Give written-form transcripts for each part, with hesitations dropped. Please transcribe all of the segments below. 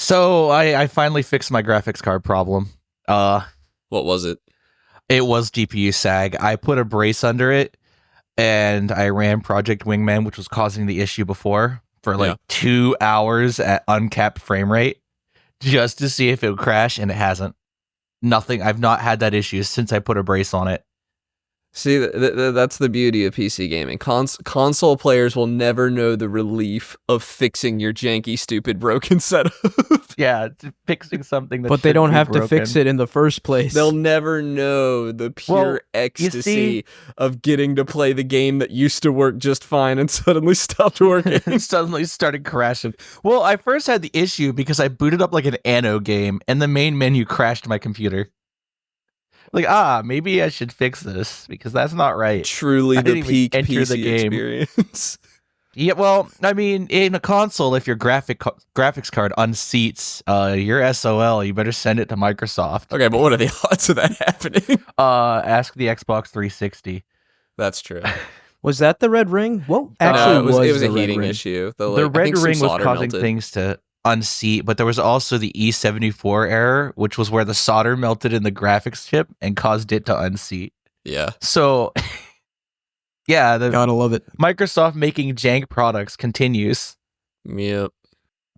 So I finally fixed my graphics card problem. What was it? It was GPU sag. I put a brace under it, and I ran Project Wingman, which was causing the issue before, for like 2 hours at uncapped frame rate, just to see if it would crash, and it hasn't. Nothing. I've not had that issue since I put a brace on it. See, that's the beauty of PC gaming. Console players will never know the relief of fixing your janky, stupid, broken setup. Yeah, fixing something that but they don't have broken. to fix it in the first place. They'll never know the pure ecstasy of getting to play the game that used to work just fine and suddenly stopped working. Suddenly started crashing. Well, I first had the issue because I booted up like an Anno game, and the main menu crashed my computer. Like, maybe I should fix this because that's not right. Truly the peak PC experience. Yeah, well, I mean, in a console, if your graphics card unseats your SOL, you better send it to Microsoft. Okay, but what are the odds of that happening? Ask the Xbox 360. That's true. Was that the red ring? What actually it was a heating issue. The red ring was causing things to unseat, but there was also the E74 error, which was where the solder melted in the graphics chip and caused it to unseat. Yeah. So, yeah, gotta love it. Microsoft making jank products continues. Yep.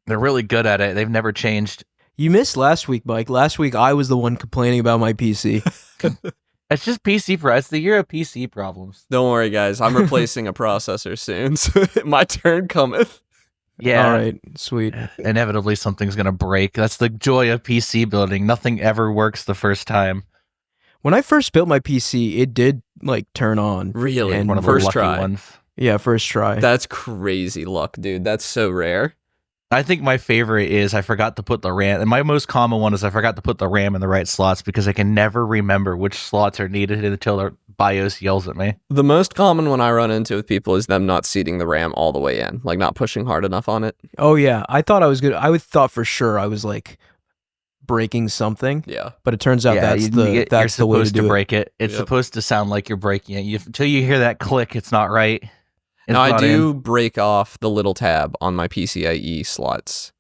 They're really good at it. They've never changed. You missed last week, Mike. Last week, I was the one complaining about my PC. It's just PC for us. The year of PC problems. Don't worry, guys. I'm replacing a processor soon, so my turn cometh. Yeah. All right. Sweet. Inevitably, something's going to break. That's the joy of PC building. Nothing ever works the first time. When I first built my PC, it did like turn on. Really? And one of first the lucky try. ones. Yeah, first try. That's crazy luck, dude. That's so rare. I think my favorite is I forgot to put the RAM. And my most common one is I forgot to put the RAM in the right slots because I can never remember which slots are needed until the BIOS yells at me. The most common one I run into with people is them not seating the RAM all the way in, like not pushing hard enough on it. Oh yeah, I thought I was good. I thought for sure I was like breaking something. Yeah, but it turns out that's the way to do break it. It's supposed to sound like you're breaking it. Until you hear that click, it's not right. Now I do break off the little tab on my PCIe slots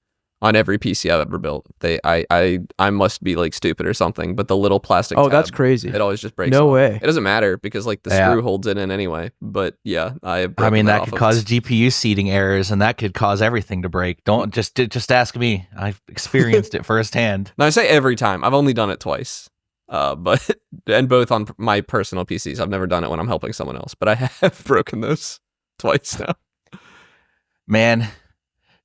on every PC I've ever built. I must be like stupid or something, but the little plastic tab, that's crazy. It always just breaks. No off. way. It doesn't matter because like the screw holds it in anyway. But yeah, I mean that could cause GPU seeding errors, and that could cause everything to break. Don't just ask me. I've experienced it firsthand. Now I say every time. I've only done it twice. But and both on my personal PCs. I've never done it when I'm helping someone else, but I have broken those twice now. Man,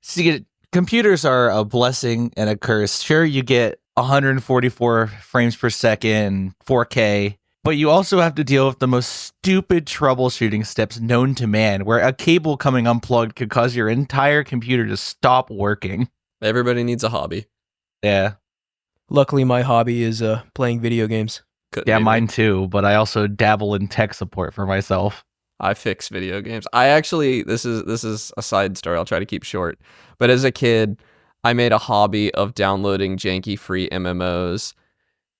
see, computers are a blessing and a curse. Sure, you get 144 frames per second, 4K, but you also have to deal with the most stupid troubleshooting steps known to man, where a cable coming unplugged could cause your entire computer to stop working. Everybody needs a hobby. Yeah. Luckily, my hobby is playing video games. Mine too, but I also dabble in tech support for myself. I fix video games. I actually, this is a side story. I'll try to keep short. But as a kid, I made a hobby of downloading janky free MMOs,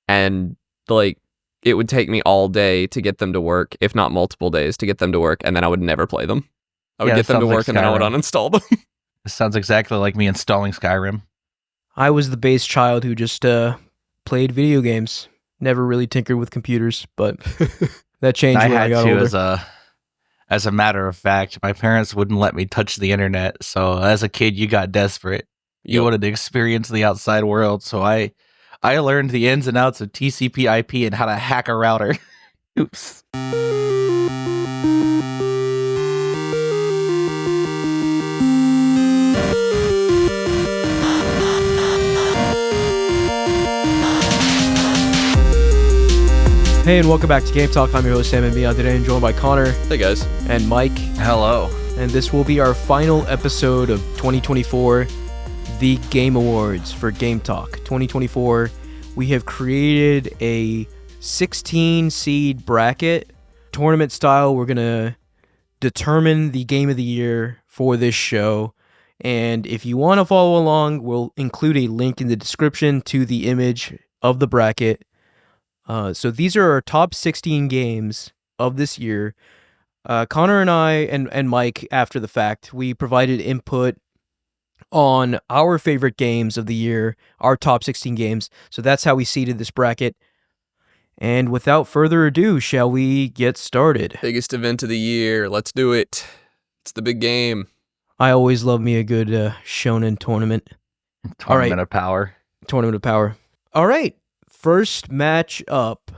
and like it would take me all day to get them to work, if not multiple days to get them to work, and then I would never play them. I would get them to work and then I would uninstall them. This sounds exactly like me installing Skyrim. I was the base child who just played video games. Never really tinkered with computers, but that changed when I got older. As a matter of fact, my parents wouldn't let me touch the internet. So as a kid, you got desperate. You wanted to experience the outside world. So I learned the ins and outs of TCP/IP and how to hack a router. Oops. Hey, and welcome back to Gametalk. I'm your host, Sam, and today I'm joined by Connor. Hey, guys. And Mike. Hello. And this will be our final episode of 2024, the Game Awards for Gametalk 2024. We have created a 16-seed bracket, tournament style. We're going to determine the game of the year for this show. And if you want to follow along, we'll include a link in the description to the image of the bracket. So these are our top 16 games of this year. Connor and I and Mike, after the fact, we provided input on our favorite games of the year, our top 16 games. So that's how we seeded this bracket. And without further ado, shall we get started? Biggest event of the year. Let's do it. It's the big game. I always love me a good shonen tournament. Tournament of Power. Tournament of Power. All right. First match up.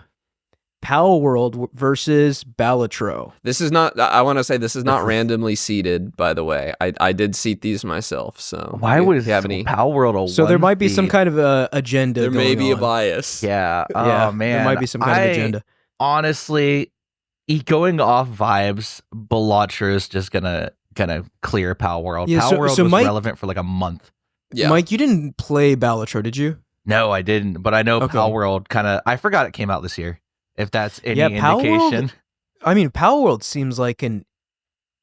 Power World versus Balatro. This is not, I want to say this is not randomly seated, by the way. I did seat these myself, so. Why if would you have any? Power World a So there might be some seed? kind of agenda There going may be a on. bias. Yeah. Yeah, Oh, man. there might be some kind of agenda. Honestly, going off vibes, Balatro is just gonna clear Power World. Yeah, Power World so was Mike- relevant for like a month. Yeah. Mike, you didn't play Balatro, did you? No, I didn't, but I know Okay. Power World I forgot it came out this year. If that's any Yeah, Power World- indication. I mean, Power World seems like an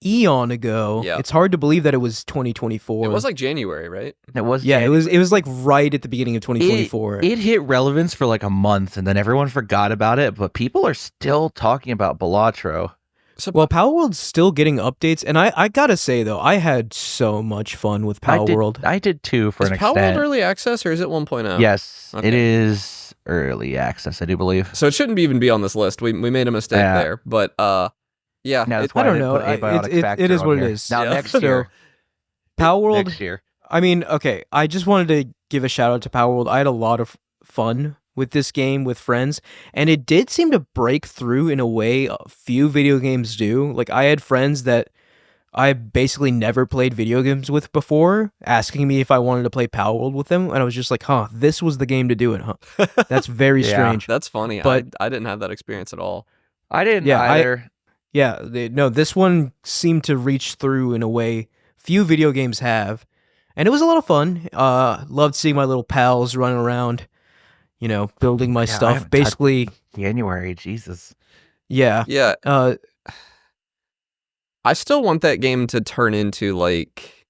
eon ago. Yeah. It's hard to believe that it was 2024. It was like January, right? It was yeah, it was like right at the beginning of 2024. It hit relevance for like a month and then everyone forgot about it, but people are still talking about Balatro. So, Well, Power World's still getting updates, and I gotta say though, I had so much fun with Power World. I did too for is an Power extent. World early access or is it 1.0? Yes, Okay. it is early access, I do believe. So it shouldn't even be on this list. We made a mistake Yeah. there. But yeah. No, it- that's why I don't didn't know. put Abiotic It Factor is on what it here. is. Now Yeah. next So, year. Power World. Next year. I mean, okay, I just wanted to give a shout out to Power World. I had a lot of fun with this game with friends, and it did seem to break through in a way a few video games do. Like, I had friends that I basically never played video games with before asking me if I wanted to play Power World with them, and I was just like, huh, this was the game to do it, huh? That's very Yeah. strange. That's funny. But- I didn't have that experience at all. I didn't Yeah, either. Yeah, no, this one seemed to reach through in a way few video games have, and it was a lot of fun. Loved seeing my little pals running around, building my Yeah, I stuff. haven't touched- Basically, January, Jesus. yeah. Yeah. Uh, I still want that game to turn into like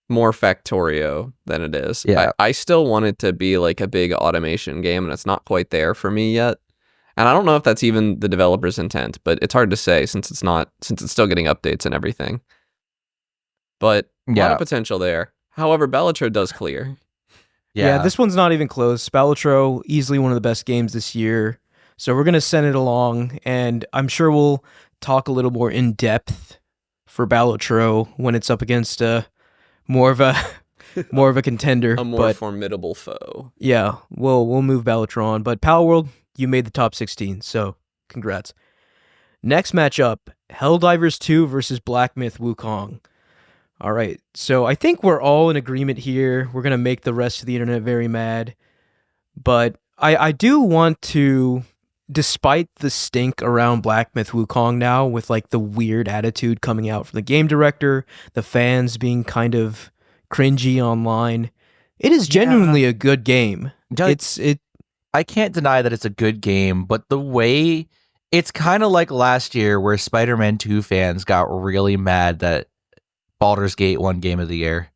more Factorio than it is. Yeah. I still want it to be like a big automation game, and it's not quite there for me yet. And I don't know if that's even the developer's intent, but it's hard to say since it's still getting updates and everything. But a lot Yeah. of potential there. However, Balatro does clear. yeah, this one's not even close. Balatro, easily one of the best games this year. So we're gonna send it along, and I'm sure we'll talk a little more in depth for Balatro when it's up against more of a contender. A more but formidable foe. yeah, we'll move Balatro on. But Power World, you made the top 16, so congrats. Next matchup, Helldivers 2 versus Black Myth Wukong. All right, so I think we're all in agreement here. We're going to make the rest of the internet very mad. But I do want to, despite the stink around Black Myth Wukong now, with like the weird attitude coming out from the game director, the fans being kind of cringy online, it is genuinely a good game. I can't deny that it's a good game, but the way it's kind of like last year where Spider-Man 2 fans got really mad that Baldur's Gate won Game of the Year.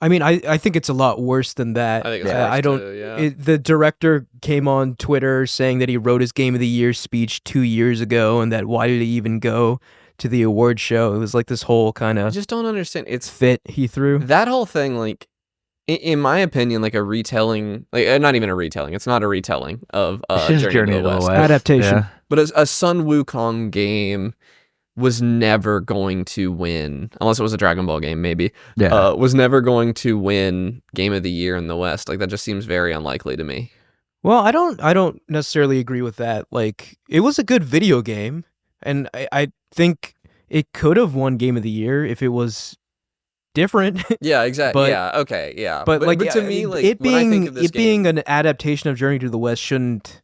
I mean, I think it's a lot worse than that. I think it's Yeah, worse I don't. too, yeah. The director came on Twitter saying that he wrote his Game of the Year speech 2 years ago, and that why did he even go to the award show? It was like this whole kind I of just don't understand. It's fit he threw. that whole thing, like, in my opinion, like a retelling, like not even a retelling. It's not a retelling of It's just Journey to the West. Adaptation. Yeah. But a Sun Wukong game was never going to win, unless it was a Dragon Ball game, maybe. Yeah. Was never going to win Game of the Year in the West. Like, that just seems very unlikely to me. Well, I don't necessarily agree with that. Like, it was a good video game, and I think it could have won Game of the Year if it was different. Yeah, exactly. But- Yeah, okay, yeah. But like to me, like it when I think being of this being game, an adaptation of Journey to the West shouldn't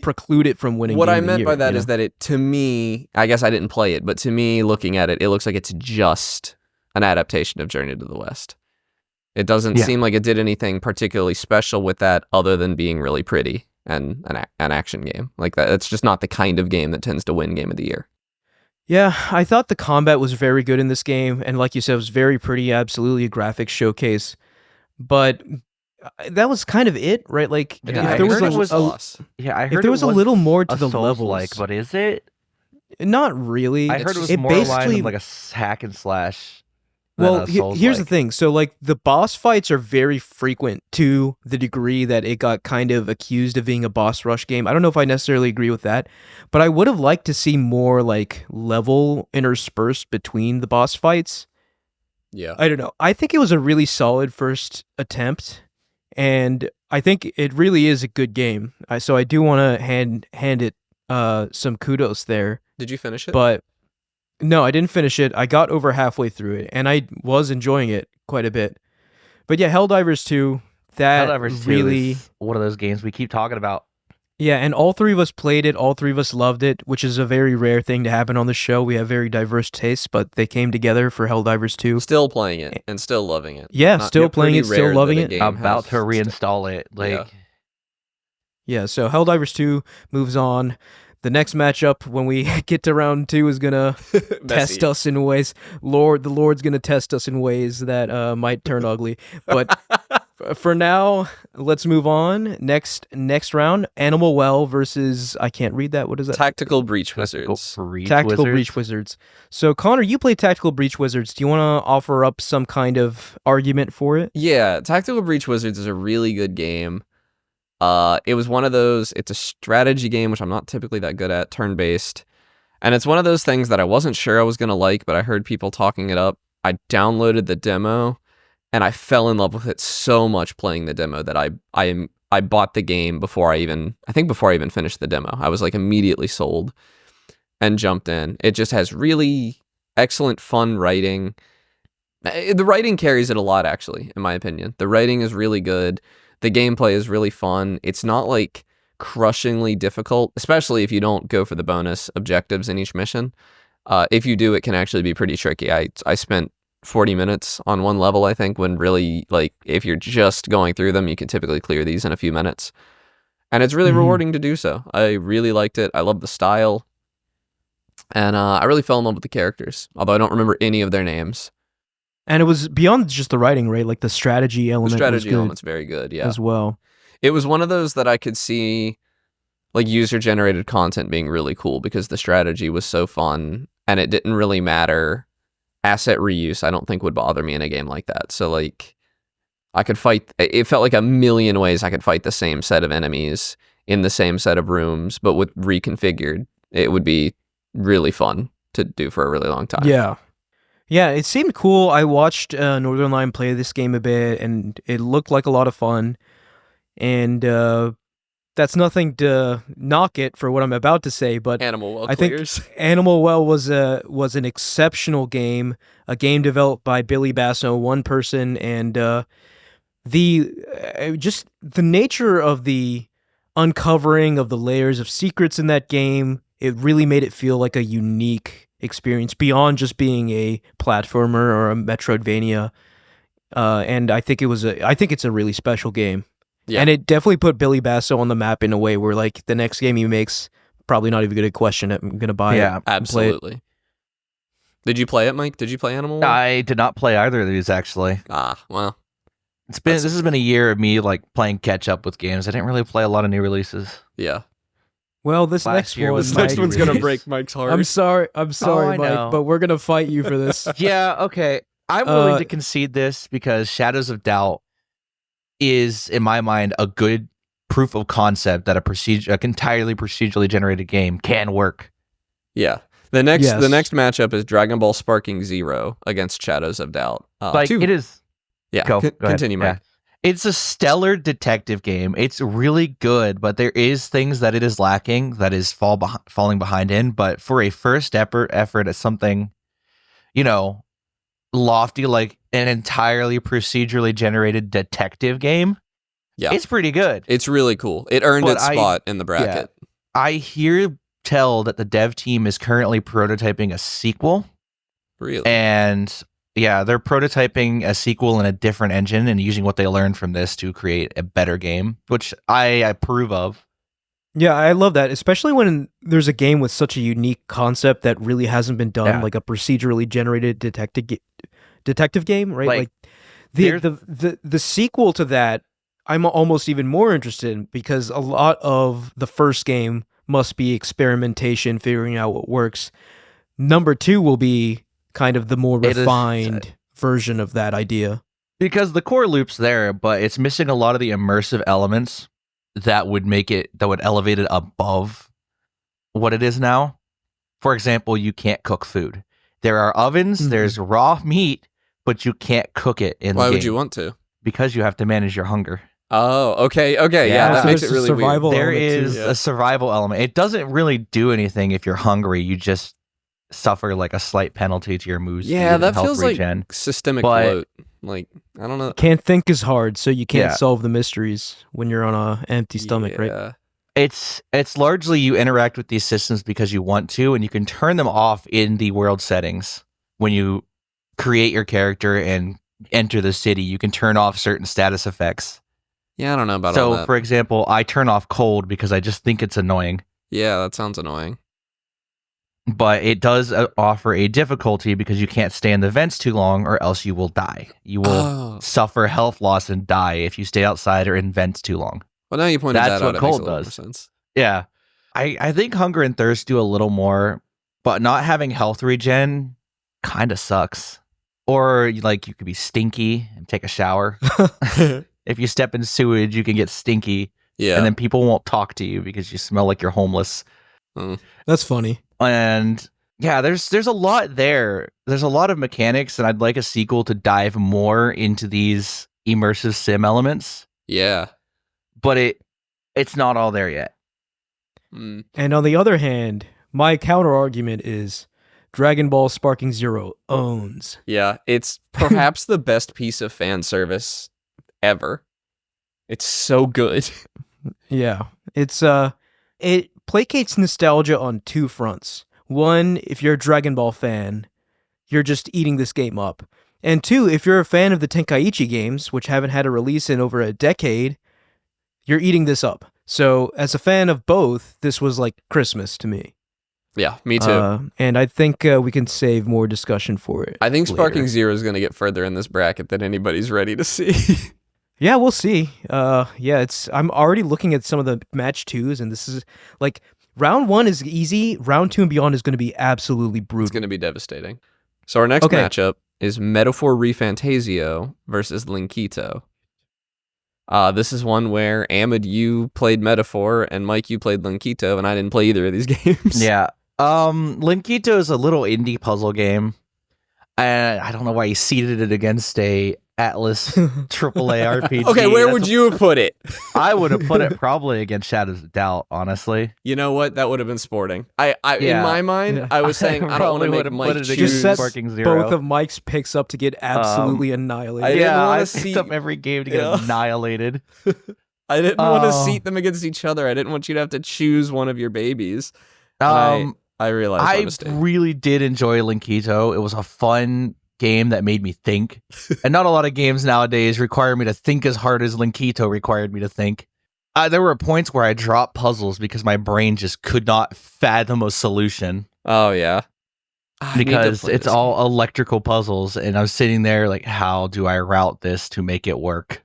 preclude it from winning. what Game I of the meant Year, by that you is know? that it, to me, I guess I didn't play it, but to me, looking at it, it looks like it's just an adaptation of Journey to the West. It doesn't Yeah. seem like it did anything particularly special with that, other than being really pretty and an action game like that. It's just not the kind of game that tends to win Game of the Year. Yeah, I thought the combat was very good in this game, and like you said, it was very pretty, absolutely a graphics showcase. But that was kind of it, right? Like, Yeah, I if there was heard a, it was a- Yeah, I heard if there was a little more to the levels, like, but is it? not really. I heard it was it more aligned basically with like a hack and slash. Well, here's the thing. So, like, the boss fights are very frequent to the degree that it got kind of accused of being a boss rush game. I don't know if I necessarily agree with that, but I would have liked to see more, like, level interspersed between the boss fights. Yeah. I don't know. I think it was a really solid first attempt, and I think it really is a good game. So I do want to hand it some kudos there. Did you finish it? But no, I didn't finish it. I got over halfway through it, and I was enjoying it quite a bit. But yeah, Helldivers 2, that Helldivers 2 really is one of those games we keep talking about. Yeah, and all three of us played it. All three of us loved it, which is a very rare thing to happen on the show. We have very diverse tastes, but they came together for Helldivers 2. Still playing it and still loving it. Yeah, still playing it, still loving it. I'm about to reinstall it. Yeah, so Helldivers 2 moves on. The next matchup, when we get to round 2, is gonna test us in ways. The Lord's gonna test us in ways that might turn ugly. But for now, let's move on. Next round, Animal Well versus, I can't read that. What is that? Tactical Breach Wizards. Tactical Breach Wizards. So Connor, you play Tactical Breach Wizards. Do you want to offer up some kind of argument for it? Yeah, Tactical Breach Wizards is a really good game. It was one of those, it's a strategy game, which I'm not typically that good at, turn-based. And it's one of those things that I wasn't sure I was going to like, but I heard people talking it up. I downloaded the demo, and I fell in love with it so much playing the demo that I bought the game before I even finished the demo. I was like immediately sold and jumped in. It just has really excellent, fun writing. The writing carries it a lot, actually, in my opinion. The writing is really good. The gameplay is really fun. It's not like crushingly difficult, especially if you don't go for the bonus objectives in each mission. If you do, it can actually be pretty tricky. I spent 40 minutes on one level, I think, when really, like, if you're just going through them, you can typically clear these in a few minutes. And it's really rewarding to do so. I really liked it. I love the style. And I really fell in love with the characters, although I don't remember any of their names. And it was beyond just the writing, right? Like the strategy element. The strategy element's very good, yeah. As well. It was one of those that I could see, like, user-generated content being really cool because the strategy was so fun and it didn't really matter. Asset reuse, I don't think, would bother me in a game like that. So, like, I could fight, it felt like a million ways I could fight the same set of enemies in the same set of rooms, but with reconfigured. It would be really fun to do for a really long time. Yeah. Yeah, it seemed cool. I watched Northernlion play this game a bit, and it looked like a lot of fun. And that's nothing to knock it for what I'm about to say, but Animal Well I think Animal Well was an exceptional game, a game developed by Billy Basso, one person, and just the nature of the uncovering of the layers of secrets in that game, it really made it feel like a unique experience beyond just being a platformer or a Metroidvania. And I think it's a really special game. Yeah. And it definitely put Billy Basso on the map in a way where, like, the next game he makes, probably not even going to question it. I'm going to buy it. Yeah, absolutely. Did you play it, Mike? Did you play Animal? I did not play either of these, actually. Well. This has been a year of me, like, playing catch up with games. I didn't really play a lot of new releases. Yeah. Well, this next one's gonna break Mike's heart. I'm sorry, Mike, but we're gonna fight you for this. Yeah, okay. I'm willing to concede this because Shadows of Doubt is, in my mind, a good proof of concept that an entirely procedurally generated game can work. Yeah. The next matchup is Dragon Ball Sparking Zero against Shadows of Doubt. It is. Yeah. Go continue, Mike. Yeah. It's a stellar detective game. It's really good, but there is things that it is lacking that is falling behind in. But for a first effort at something, lofty, like an entirely procedurally generated detective game, it's pretty good. It's really cool. It earned its spot in the bracket. Yeah, I tell that the dev team is currently prototyping a sequel. Really? And yeah, they're prototyping a sequel in a different engine and using what they learned from this to create a better game, which I approve of. Yeah, I love that, especially when there's a game with such a unique concept that really hasn't been done, like a procedurally generated detective game, right? Like the sequel to that, I'm almost even more interested in because a lot of the first game must be experimentation, figuring out what works. Number 2 will be kind of the more refined version of that idea. Because the core loop's there, but it's missing a lot of the immersive elements that would elevate it above what it is now. For example, you can't cook food. There are ovens, there's raw meat, but you can't cook it in the game. Why would you want to? Because you have to manage your hunger. Oh, okay. Yeah, that so makes it there's a really weird. survival There element is too. a survival element. It doesn't really do anything if you're hungry. You just suffer like a slight penalty to your moves. Yeah, that health feels regen. like systemic But- bloat. Like, I don't know. Can't think as hard, so you can't Yeah. solve the mysteries when you're on a empty stomach, right? Yeah. It's largely you interact with these systems because you want to, and you can turn them off in the world settings. When you create your character and enter the city, you can turn off certain status effects. Yeah, I don't know about all So, that. for example, I turn off cold because I just think it's annoying. Yeah, that sounds annoying. But it does offer a difficulty because you can't stay in the vents too long or else you will die. You will Oh. suffer health loss and die if you stay outside or in vents too long. Well, now you pointed That's that what out, it makes cold a little more does. sense. Yeah. I think hunger and thirst do a little more, but not having health regen kind of sucks. Or like you could be stinky and take a shower. If you step in sewage, you can get stinky, Yeah. and then people won't talk to you because you smell like you're homeless. That's funny. And yeah, there's a lot there. There's a lot of mechanics, and I'd like a sequel to dive more into these immersive sim elements. Yeah. But it's not all there yet. Mm. And on the other hand, my counter argument is Dragon Ball Sparking Zero owns. Yeah. It's perhaps the best piece of fan service ever. It's so good. Yeah. It's it placates nostalgia on two fronts. One, if you're a Dragon Ball fan, you're just eating this game up. And two, if you're a fan of the Tenkaichi games, which haven't had a release in over a decade, you're eating this up. So, as a fan of both, this was like Christmas to me. Yeah, me too. And I think we can save more discussion for it. I think later. Sparking Zero is going to get further in this bracket than anybody's ready to see. Yeah, we'll see. I'm already looking at some of the match twos, and this is like round one is easy. Round two and beyond is going to be absolutely It's brutal. going to be devastating. So our next Okay. matchup is Metaphor Refantasio versus Linkito. This is one where Ahmed, you played Metaphor, and Mike, you played Linkito, and I didn't play either of these games. Yeah. Linkito is a little indie puzzle game. And I don't know why he seeded it against a Atlas AAA RPG. Okay, where That's would you have put it? I would have put it probably against Shadows of Doubt, honestly. You know what? That would have been sporting. In Yeah. my mind, Yeah. I was saying I don't want probably to make would've Mike put it choose. against Just set Sparking Zero. both of Mike's picks up to get absolutely annihilated. I didn't Yeah, wanna I see- picked up every game to get Yeah. annihilated. I didn't want to Oh. seat them against each other. I didn't want you to have to choose one of your babies. And I realized my I mistake. really did enjoy Linkito. It was a fun game that made me think. And not a lot of games nowadays require me to think as hard as Linkito required me to think. There were points where I dropped puzzles because my brain just could not fathom a solution Oh yeah, I need to because play it's this all electrical puzzles. And I was sitting there like, how do I route this to make it work?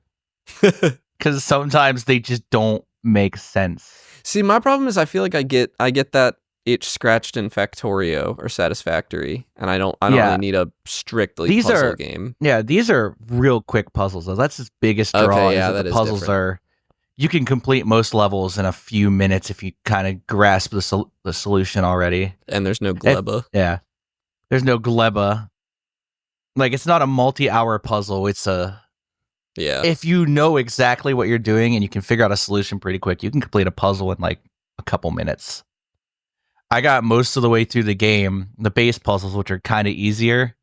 game. Because sometimes they just don't make sense. See, my problem is I feel like I get that itch scratched in Factorio or Satisfactory, and I don't Yeah. really need a strictly These puzzle are- game. Yeah, these are real quick puzzles. Though. That's its biggest draw. Okay, is yeah, that that the is puzzles different. are. You can complete most levels in a few minutes if you kind of grasp the solution already. And there's no gleba. Yeah, there's no gleba. Like it's not a multi-hour puzzle. It's a Yeah. if you know exactly what you're doing and you can figure out a solution pretty quick, you can complete a puzzle in like a couple minutes. I got most of the way through the game, the base puzzles, which are kind of easier,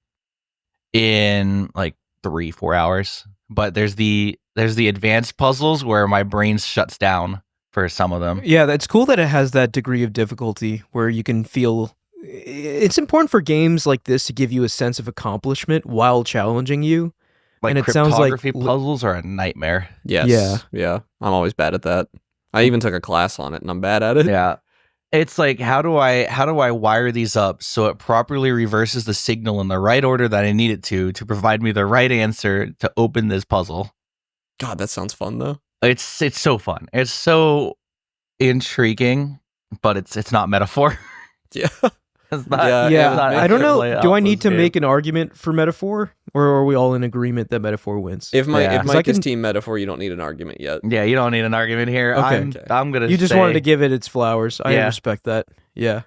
in like 3-4 hours. But there's the advanced puzzles where my brain shuts down for some of them. Yeah, it's cool that it has that degree of difficulty where you can feel. It's important for games like this to give you a sense of accomplishment while challenging you. Like And it sounds like cryptography puzzles are a nightmare. Yes. Yeah. Yeah. I'm always bad at that. I even took a class on it, and I'm bad at it. Yeah. It's like how do I wire these up so it properly reverses the signal in the right order that I need it to provide me the right answer to open this puzzle. God, that sounds fun though. It's so fun. It's so intriguing, but it's not metaphor. Yeah. It's not, Yeah, Yeah, it's not I don't know. actually a Do I need Outpost to game. make an argument for Metaphor, or are we all in agreement that Metaphor wins? If Yeah. if 'Cause I Mike is can- team Metaphor, you don't need an argument yet. Yeah, you don't need an argument here. Okay. I'm gonna. You just say, wanted to give it its flowers. I Yeah. respect that. Yeah.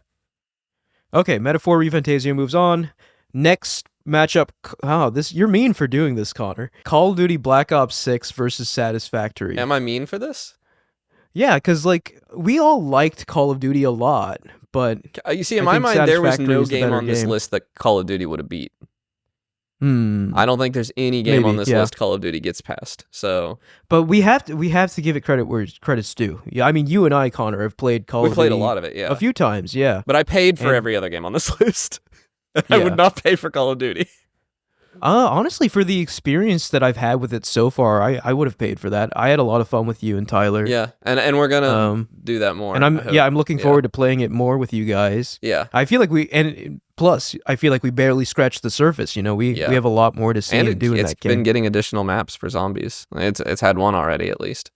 Okay, Metaphor Refantasia moves on. Next matchup. Oh, this you're mean for doing this, Connor. Call of Duty Black Ops 6 versus Satisfactory. Am I mean for this? Yeah, because like we all liked Call of Duty a lot, but You see, in I my think mind, there was Satisfactory no is the game better on this game. list that Call of Duty would have beat. hmm. I don't think there's any game Maybe, on this yeah. list Call of Duty gets past. So But we have to give it credit where credit's due. Yeah, I mean you and I, Connor, have played Call we of played Duty a lot of it, yeah. a few times. Yeah. But I paid for And- every other game on this list. I Yeah. would not pay for Call of Duty. Honestly, for the experience that I've had with it so far, I would have paid for that. I had a lot of fun with you and Tyler. Yeah, and we're gonna do that more. And I hope. I'm looking Yeah. forward to playing it more with you guys. Yeah, I feel like plus I feel like we barely scratched the surface. You know, we Yeah. have a lot more to see and do in it's that game. been getting additional maps for zombies. It's had one already at least.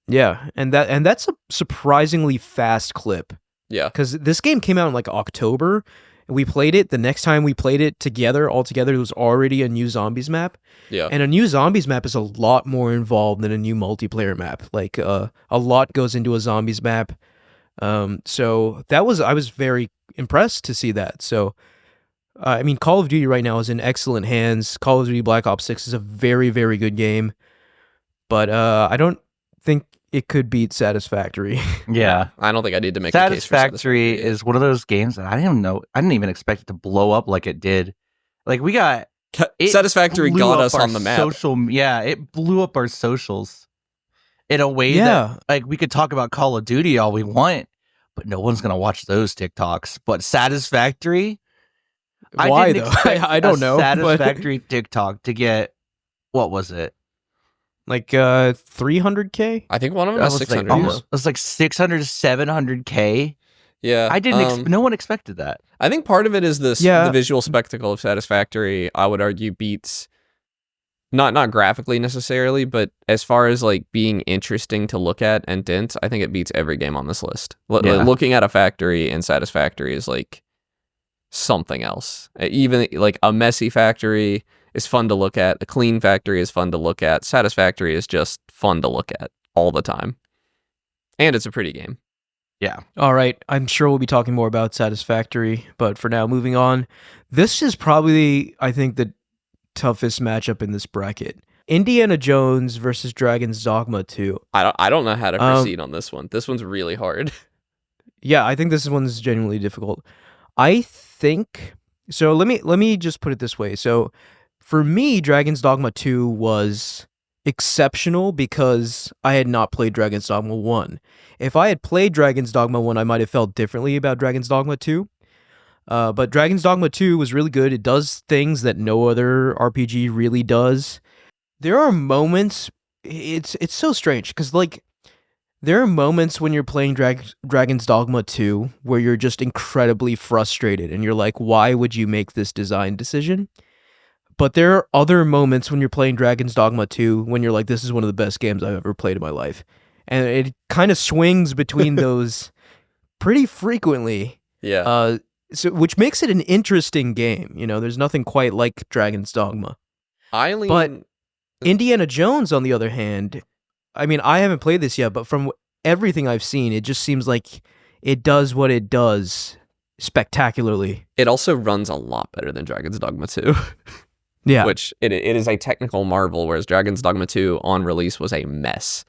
Yeah, and that's a surprisingly fast clip Yeah, because this game came out in like October. We played it. The next time we played it all together, it was already a new zombies map. yeah, And a new zombies map is a lot more involved than a new multiplayer map. Like a lot goes into a zombies map. So I was very impressed to see that. So I mean, Call of Duty right now is in excellent hands. Call of Duty Black Ops 6 is a very, very good game, but I don't think it could beat Satisfactory. Yeah. I don't think I need to make a case for Satisfactory is one of those games that I didn't even expect it to blow up like it did. Like we got it Satisfactory blew got up us our on the map. It blew up our socials in a way Yeah. that like we could talk about Call of Duty all we want, but no one's gonna watch those TikToks. But Satisfactory, Why didn't though? expect I don't a know. but- Satisfactory TikTok to get what was it? Like 300K? I think one of them That was was 600. like almost. It was like 600 to 700K. Yeah, I didn't. No one expected that. I think part of it is the Yeah. visual spectacle of Satisfactory. I would argue beats not graphically necessarily, but as far as like being interesting to look at and dense, I think it beats every game on this list. Yeah. Looking at a factory in Satisfactory is like something else. Even like a messy factory is fun to look at. A clean factory is fun to look at. Satisfactory is just fun to look at all the time, and it's a pretty game. Yeah. All right, I'm sure we'll be talking more about Satisfactory, but for now, moving on. This is probably, I think, the toughest matchup in this bracket. Indiana Jones versus Dragon's Dogma 2. I don't know how to proceed on this one. This one's really hard. Yeah, I think this one's genuinely difficult. I think so. Let me just put it this way. So, for me, Dragon's Dogma 2 was exceptional because I had not played Dragon's Dogma 1. If I had played Dragon's Dogma 1, I might have felt differently about Dragon's Dogma 2. But Dragon's Dogma 2 was really good. It does things that no other RPG really does. There are moments, it's so strange because like there are moments when you're playing Dragon's Dogma 2 where you're just incredibly frustrated and you're like, why would you make this design decision? But there are other moments when you're playing Dragon's Dogma 2 when you're like, this is one of the best games I've ever played in my life. And it kind of swings between those pretty frequently. Yeah. So which makes it an interesting game. You know, there's nothing quite like Dragon's Dogma. But Indiana Jones, on the other hand, I mean, I haven't played this yet, but from everything I've seen, it just seems like it does what it does spectacularly. It also runs a lot better than Dragon's Dogma 2. Yeah. Which it is a technical marvel, whereas Dragon's Dogma 2 on release was a mess.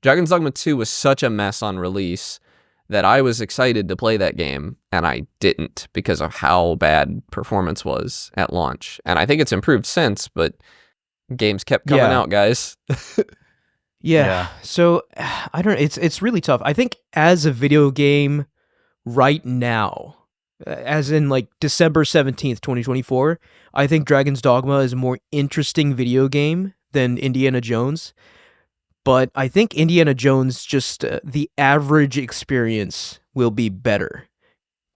Dragon's Dogma 2 was such a mess on release that I was excited to play that game, and I didn't because of how bad performance was at launch. And I think it's improved since, but games kept coming out, guys. Yeah. So I don't know. It's really tough. I think as a video game right now, as in like December 17th, 2024, I think Dragon's Dogma is a more interesting video game than Indiana Jones. But I think Indiana Jones, just the average experience will be better.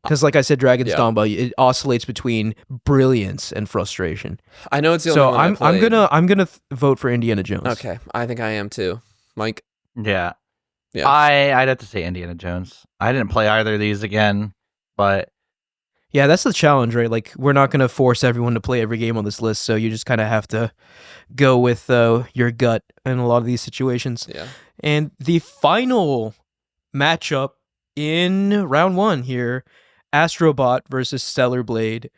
Because like I said, Dragon's Dogma, it oscillates between brilliance and frustration. I know it's the only So one I played. I'm gonna vote for Indiana Jones. Okay, I think I am too. Mike? Yeah. Yeah. I'd have to say Indiana Jones. I didn't play either of these again, but Yeah, that's the challenge, right? Like, we're not going to force everyone to play every game on this list, so you just kind of have to go with your gut in a lot of these situations. Yeah. And the final matchup in round 1 here, Astrobot versus Stellar Blade.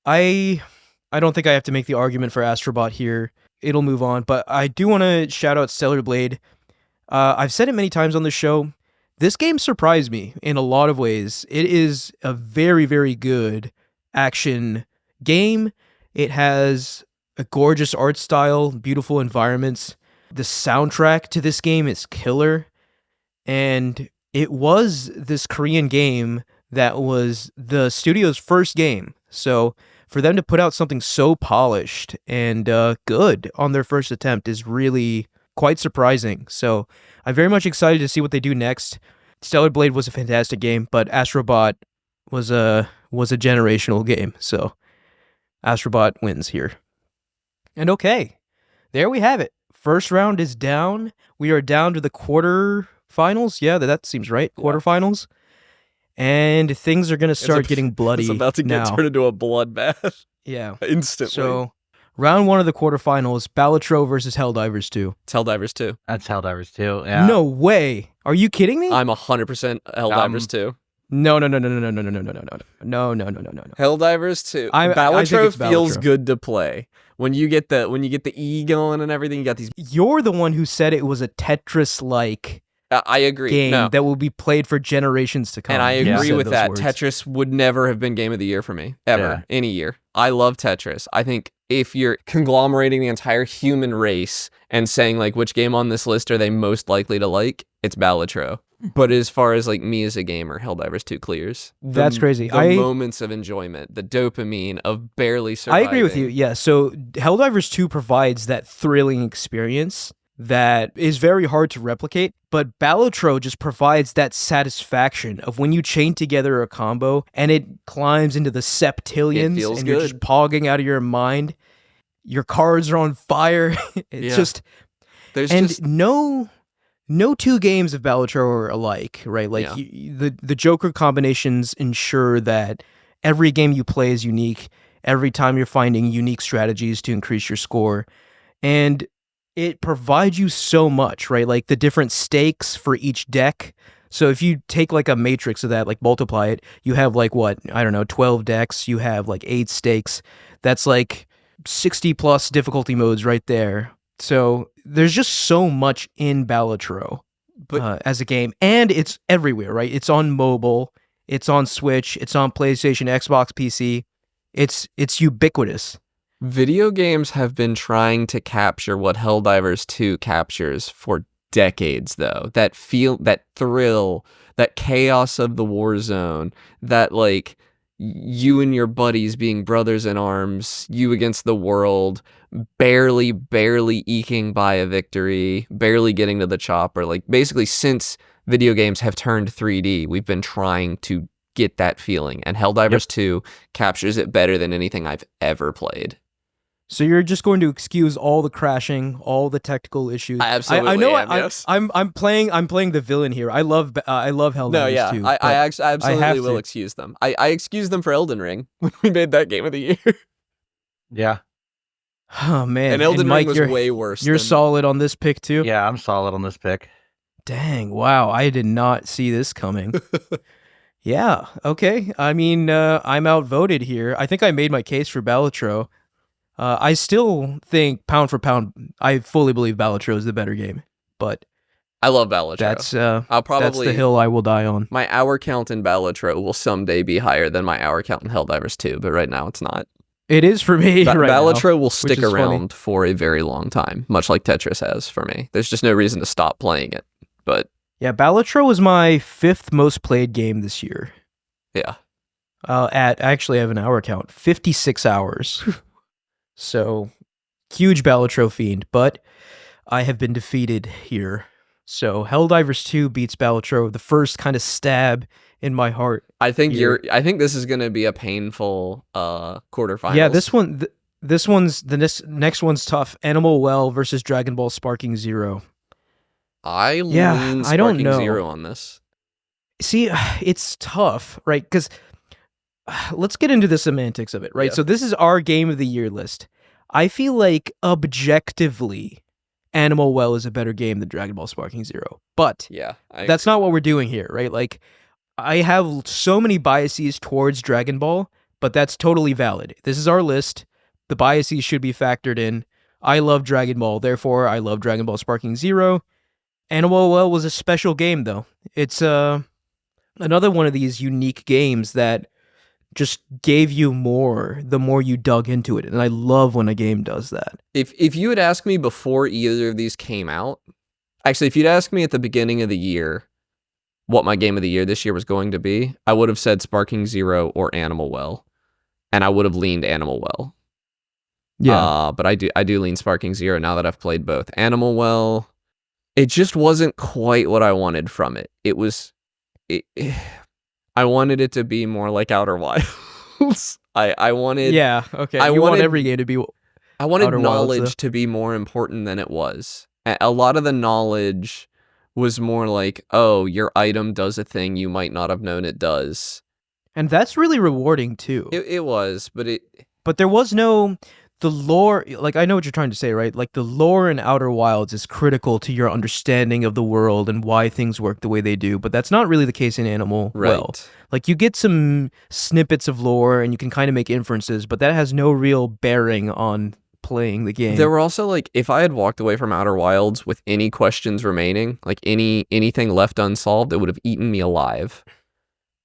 I don't think I have to make the argument for Astrobot here. It'll move on, but I do want to shout out Stellar Blade. I've said it many times on the show. This game surprised me in a lot of ways. It is a very, very good action game. It has a gorgeous art style, beautiful environments. The soundtrack to this game is killer. And it was this Korean game that was the studio's first game. So for them to put out something so polished and good on their first attempt is really quite surprising. So I'm very much excited to see what they do next. Stellar Blade was a fantastic game, but Astrobot was a generational game. So Astrobot wins here. And okay, there we have it. First round is down. We are down to the quarterfinals. Yeah, that seems right. Yeah. Quarterfinals. And things are going to start getting bloody. It's about to get now. turned into a bloodbath. Yeah. Instantly. So, round 1 of the quarterfinals, Balatro versus Helldivers 2. It's Helldivers 2. That's Helldivers too. Yeah. No way. Are you kidding me? I'm 100% Helldivers 2. No. No. Helldivers 2. I think Balatro it's feels Balatro. good to play. When you get the E going and everything, you got these. You're the one who said it was a Tetris-like I agree. game No. that will be played for generations to come. And I You agree said with those that. words. Tetris would never have been game of the year for me, ever, any year. I love Tetris. I think if you're conglomerating the entire human race and saying like which game on this list are they most likely to like, it's Balatro. But as far as like me as a gamer, Helldivers 2 clears. That's crazy. The moments of enjoyment, the dopamine of barely surviving. I agree with you. Yeah. So Helldivers 2 provides that thrilling experience that is very hard to replicate, but Balatro just provides that satisfaction of when you chain together a combo and it climbs into the septillions It feels and you're good. just pogging out of your mind. Your cards are on fire. It's Yeah. just There's and just no two games of Balatro are alike, right? Like Yeah. the Joker combinations ensure that every game you play is unique. Every time you're finding unique strategies to increase your score. And it provides you so much, right? Like the different stakes for each deck. So if you take like a matrix of that, like multiply it, you have like what, I don't know, 12 decks, you have like 8 stakes. That's like 60 plus difficulty modes right there. So there's just so much in Balatro as a game, and it's everywhere, right? It's on mobile, it's on Switch, it's on PlayStation, Xbox, PC. It's ubiquitous. Video games have been trying to capture what Helldivers 2 captures for decades, though. That thrill, that chaos of the war zone, that like you and your buddies being brothers in arms, you against the world, barely eking by a victory, barely getting to the chopper. Like basically since video games have turned 3D, we've been trying to get that feeling, and Helldivers 2 captures it better than anything I've ever played. So you're just going to excuse all the crashing, all the technical issues. I absolutely I know. am, yes. I'm playing the villain here. I love Helldivers No, yeah, too. I absolutely will to. excuse them. I excuse them for Elden Ring when we made that game of the year. Yeah. Oh man, And Elden Mike, Ring was way worse. You're than- solid on this pick too. Yeah, I'm solid on this pick. Dang, wow, I did not see this coming. Yeah, okay. I mean, I'm outvoted here. I think I made my case for Balatro. I still think pound for pound, I fully believe Balatro is the better game, but I love Balatro. that's I'll the hill I will die on. my hour count in Balatro will someday be higher than my hour count in Helldivers 2, but right now it's not. It is for me right Balatro now, will stick is funny. around for a very long time, much like Tetris has for me. There's just no reason to stop playing it. But Yeah, Balatro was my 5th most played game this year. yeah, Actually, I have an hour count, 56 hours. So, huge Balatro fiend, but I have been defeated here. So, Helldivers 2 beats Balatro, the first kind of stab in my heart. I think Here. I think this is going to be a painful quarterfinals. Yeah, this next one's tough. Animal Well versus Dragon Ball Sparking Zero. I Yeah, lean I don't Sparking know. Zero on this. See, it's tough, right? Because let's get into the semantics of it, right? Yeah. So this is our game of the year list. I feel like objectively, Animal Well is a better game than Dragon Ball Sparking Zero, but Yeah, that's not what we're doing here, right? Like, I have so many biases towards Dragon Ball, but that's totally valid. This is our list. The biases should be factored in. I love Dragon Ball, therefore I love Dragon Ball Sparking Zero. Animal Well was a special game, though. It's another one of these unique games that just gave you more the more you dug into it, and I love when a game does that. If you had asked me before either of these came out, actually, if you'd asked me at the beginning of the year what my game of the year this year was going to be, I would have said Sparking Zero or Animal Well, and I would have leaned Animal Well. Yeah, But I do lean Sparking Zero now that I've played both. Animal Well, it just wasn't quite what I wanted from it. I wanted it to be more like Outer Wilds. I wanted yeah, okay. I You want wanted- every game to be I wanted Outer Wilds, knowledge to be more important than it was. A lot of the knowledge was more like, oh, your item does a thing you might not have known it does. and that's really rewarding too. It was, but But there was no the lore. Like, I know what you're trying to say, right? Like, the lore in Outer Wilds is critical to your understanding of the world and why things work the way they do. But that's not really the case in Animal right. Well. Like, you get some snippets of lore and you can kind of make inferences, but that has no real bearing on playing the game. There were also, like, if I had walked away from Outer Wilds with any questions remaining, like anything left unsolved, it would have eaten me alive.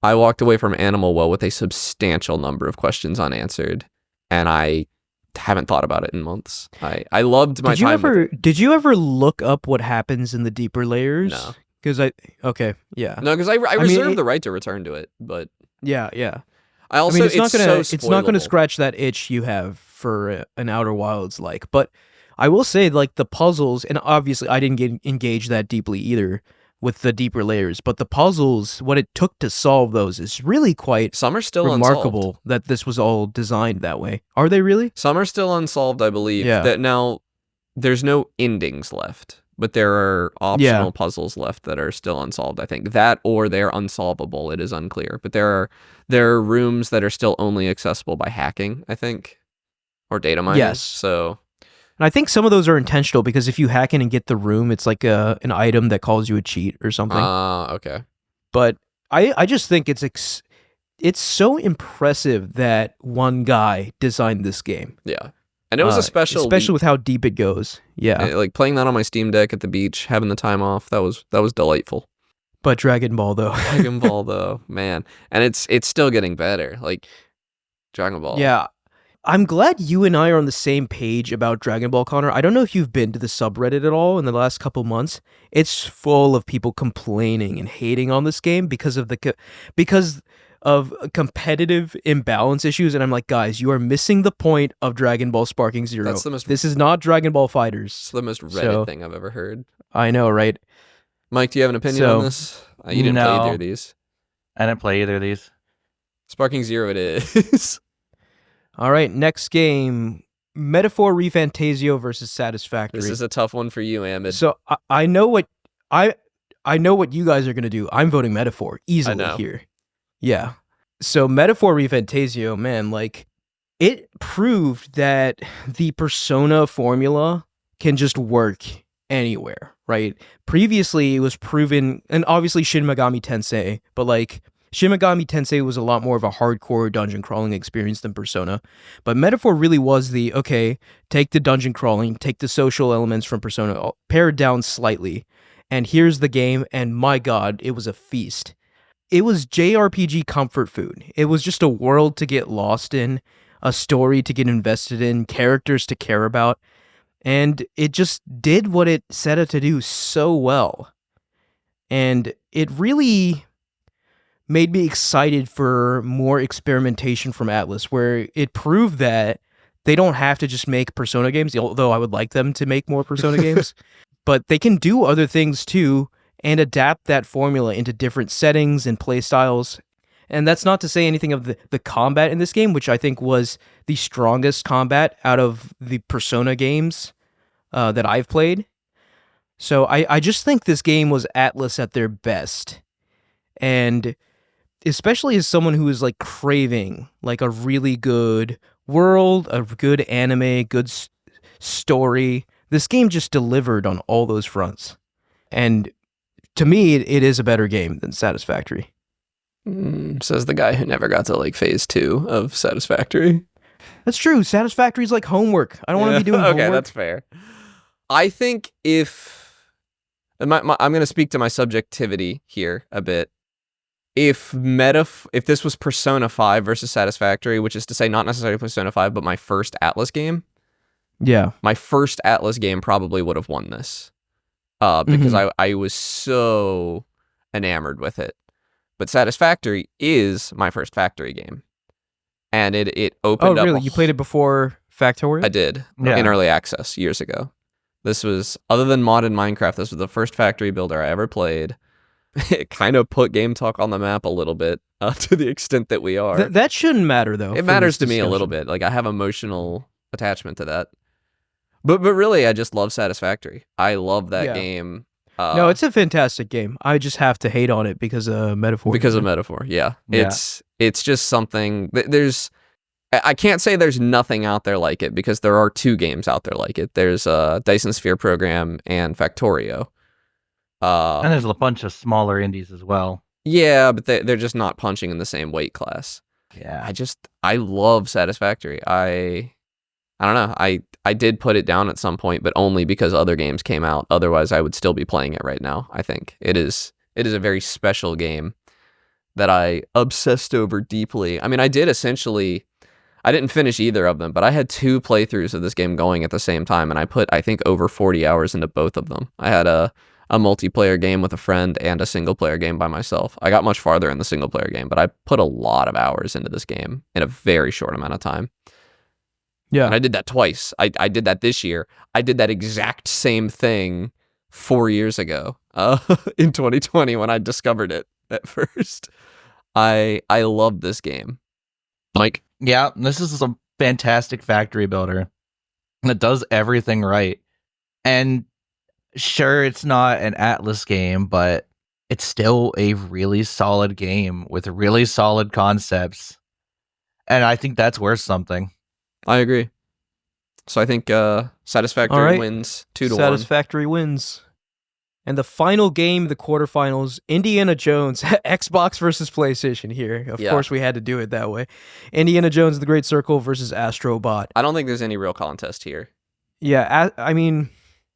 I walked away from Animal Well with a substantial number of questions unanswered, and I haven't thought about it in months. I loved my time with it. Did you ever look up what happens in the deeper layers? No. Because yeah. No, because I mean, reserve the right to return to it, but Yeah. I also I mean, it's not gonna spoilable. scratch that itch you have for an Outer Wilds like. But I will say, like, the puzzles, and obviously I didn't get engaged that deeply either with the deeper layers, but the puzzles, what it took to solve those is really quite Some are still remarkable unsolved. that this was all designed that way. Are they really? Some are still unsolved, I believe. Yeah. That now there's no endings left, but there are optional puzzles left that are still unsolved. I think that, or they're unsolvable. It is unclear, but there are rooms that are still only accessible by hacking, I think, or data miners. Yes. So And I think some of those are intentional because if you hack in and get the room, it's like an item that calls you a cheat or something. okay. But I just think it's so impressive that one guy designed this game. Yeah. And it was a special, especially with how deep it goes. Yeah. like playing that on my Steam Deck at the beach, having the time off. That was delightful. But Dragon Ball, though. Dragon Ball, though, man, and it's still getting better. Like Dragon Ball. Yeah. I'm glad you and I are on the same page about Dragon Ball, Connor. I don't know if you've been to the subreddit at all in the last couple months. It's full of people complaining and hating on this game because of competitive imbalance issues, and I'm like, guys, you are missing the point of Dragon Ball Sparking Zero. This is not Dragon Ball FighterZ. It's the most Reddit thing I've ever heard. I know, right? Mike, do you have an opinion on this? You didn't play No. either of these. I didn't play either of these. Sparking Zero it is. All right, next game, Metaphor ReFantasio versus Satisfactory. This is a tough one for you, Ahmed. So I know what I know what you guys are gonna do. I'm voting Metaphor easily here. Yeah. So Metaphor ReFantasio, man, like, it proved that the Persona formula can just work anywhere, right? Previously, it was proven, and obviously Shin Megami Tensei, but like Shin Megami Tensei was a lot more of a hardcore dungeon crawling experience than Persona. But Metaphor really was take the dungeon crawling, take the social elements from Persona, pare it down slightly, and here's the game, and my god, it was a feast. It was JRPG comfort food. It was just a world to get lost in, a story to get invested in, characters to care about, and it just did what it set out to do so well. And it really made me excited for more experimentation from Atlus, where it proved that they don't have to just make Persona games, although I would like them to make more Persona games, but they can do other things too and adapt that formula into different settings and play styles. And that's not to say anything of the combat in this game, which I think was the strongest combat out of the Persona games that I've played. So I just think this game was Atlus at their best. And especially as someone who is like craving like a really good world, a good anime, good story, this game just delivered on all those fronts. And to me, it is a better game than Satisfactory. Says the guy who never got to like phase 2 of Satisfactory. That's true. Satisfactory is like homework. I don't want to be doing homework. Okay, that's fair. I think if I'm going to speak to my subjectivity here a bit. If this was Persona 5 versus Satisfactory, which is to say not necessarily Persona 5, but my first Atlas game. Yeah. My first Atlas game probably would have won this. Because I was so enamored with it. But Satisfactory is my first Factory game. And it opened up... Oh, really? You played it before Factorio? I did. Yeah. In early access years ago. This was, other than mod and Minecraft, this was the first Factory builder I ever played. It kind of put Gametalk on the map a little bit, to the extent that we are. That shouldn't matter, though. It matters to me a little bit. Like, I have emotional attachment to that. But really, I just love Satisfactory. I love that game. No, it's a fantastic game. I just have to hate on it because of Metaphor. Because of Metaphor, yeah. It's just something... I can't say there's nothing out there like it, because there are 2 games out there like it. There's Dyson Sphere Program and Factorio. And there's a bunch of smaller indies as well. Yeah, but they're just not punching in the same weight class. Yeah. I love Satisfactory. I don't know. I did put it down at some point, but only because other games came out. Otherwise, I would still be playing it right now. I think it is a very special game that I obsessed over deeply. I mean, I didn't finish either of them, but I had 2 playthroughs of this game going at the same time, and I put, I think, over 40 hours into both of them. I had a multiplayer game with a friend and a single-player game by myself. I got much farther in the single-player game, but I put a lot of hours into this game in a very short amount of time. Yeah. And I did that twice. I did that this year. I did that exact same thing 4 years ago in 2020 when I discovered it at first. I love this game. Like, yeah, this is a fantastic factory builder that does everything right. And sure, it's not an Atlas game, but it's still a really solid game with really solid concepts. And I think that's worth something. I agree. So I think Satisfactory wins 2-1. Satisfactory wins. And the final game, the quarterfinals, Indiana Jones, Xbox versus PlayStation here. Of course, we had to do it that way. Indiana Jones, The Great Circle versus Astrobot. I don't think there's any real contest here. Yeah, I mean,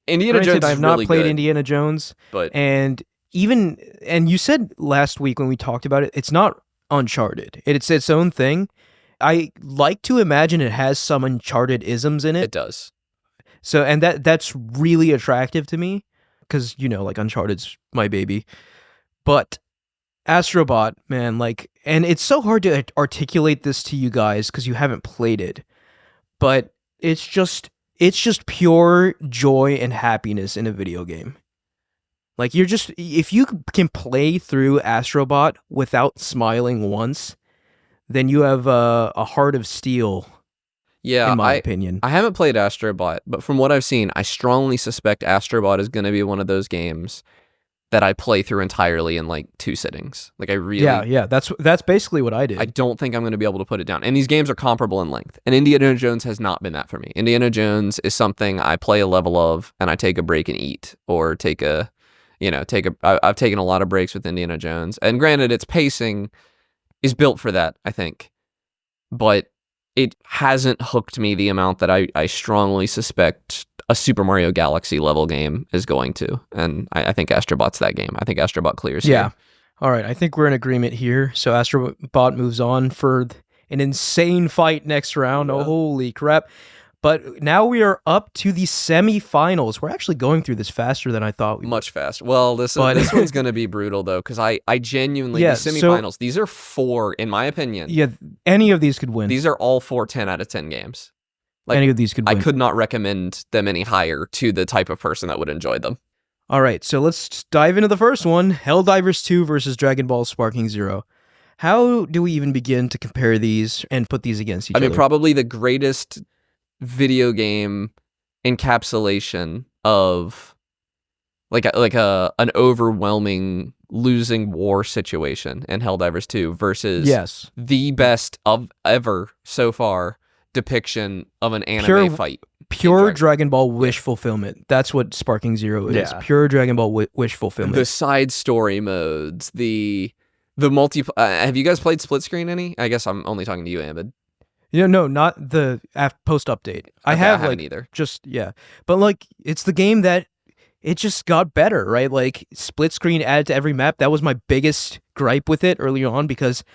Indiana Jones is I've not really played good, Indiana Jones, but and you said last week when we talked about it, it's not Uncharted. It's its own thing. I like to imagine it has some Uncharted isms in it. It does. So, and that's really attractive to me. Because, like, Uncharted's my baby. But Astrobot, man, like... And it's so hard to articulate this to you guys because you haven't played it. But it's just pure joy and happiness in a video game. Like, if you can play through Astrobot without smiling once, then you have a heart of steel. Yeah, in my opinion. I haven't played Astrobot, but from what I've seen, I strongly suspect Astrobot is going to be one of those games that I play through entirely in like 2 sittings. Like I really... Yeah, that's basically what I did. I don't think I'm going to be able to put it down. And these games are comparable in length. And Indiana Jones has not been that for me. Indiana Jones is something I play a level of and I take a break and eat, or I've taken a lot of breaks with Indiana Jones. And granted, its pacing is built for that, I think. But it hasn't hooked me the amount that I strongly suspect a Super Mario Galaxy level game is going to. And I think Astrobot's that game. I think Astrobot clears here. All right. I think we're in agreement here. So Astrobot moves on for an insane fight next round. Oh, holy crap. But now we are up to the semifinals. We're actually going through this faster than I thought we would. Much faster. Well, this one's going to be brutal, though, because I genuinely, the semifinals, these are 4, in my opinion. Yeah, any of these could win. These are all 4 10 out of 10 games. Like, any of these could win. I could not recommend them any higher to the type of person that would enjoy them. All right, so let's dive into the first one. Helldivers 2 versus Dragon Ball Sparking Zero. How do we even begin to compare these and put these against each other? I mean, probably the greatest video game encapsulation of like an overwhelming losing war situation in Helldivers 2 versus Yes. the best of ever so far depiction of an anime fight. Pure Dragon Ball wish fulfillment. That's what Sparking Zero is. Yeah. Pure Dragon Ball wish fulfillment. The side story modes, the multi. Have you guys played Split Screen any? I guess I'm only talking to you, Ahmed. No, not the post update. I haven't either. But like, it's the game that it just got better, right? Like, split screen added to every map. That was my biggest gripe with it early on, because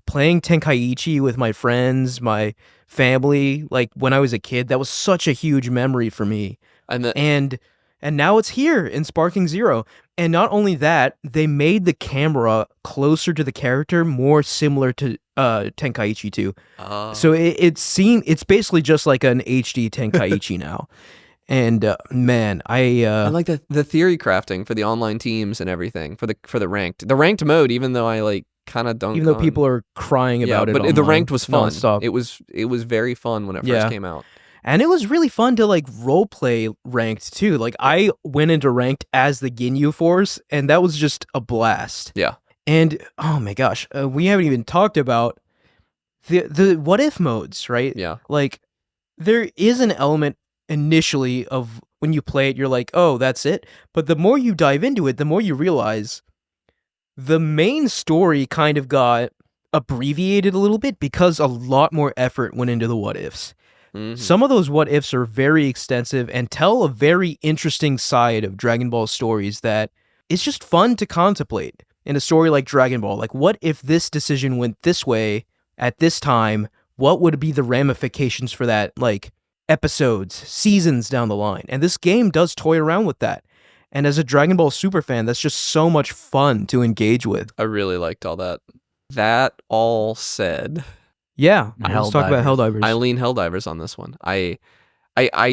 playing Tenkaichi with my friends, my family, like when I was a kid, that was such a huge memory for me. And now it's here in Sparking Zero. And not only that, they made the camera closer to the character, more similar to Tenkaichi 2. So it's basically just like an HD Tenkaichi now. And man, I like the theory crafting for the online teams and everything for the ranked mode. Even though I like kind of don't, even though people are crying about it, but the ranked was fun. Nonstop. It was very fun when it first came out. And it was really fun to like roleplay ranked too. Like, I went into ranked as the Ginyu Force, and that was just a blast. Yeah. And oh my gosh, we haven't even talked about the what if modes, right? Yeah. Like, there is an element initially of when you play it, you're like, oh, that's it. But the more you dive into it, the more you realize the main story kind of got abbreviated a little bit because a lot more effort went into the what ifs. Mm-hmm. Some of those what ifs are very extensive and tell a very interesting side of Dragon Ball stories that it's just fun to contemplate in a story like Dragon Ball. Like, what if this decision went this way at this time? What would be the ramifications for that, like, episodes, seasons down the line? And this game does toy around with that. And as a Dragon Ball Super fan, that's just so much fun to engage with. I really liked all that. That all said, yeah, let's talk about Helldivers. I lean Helldivers on this one. I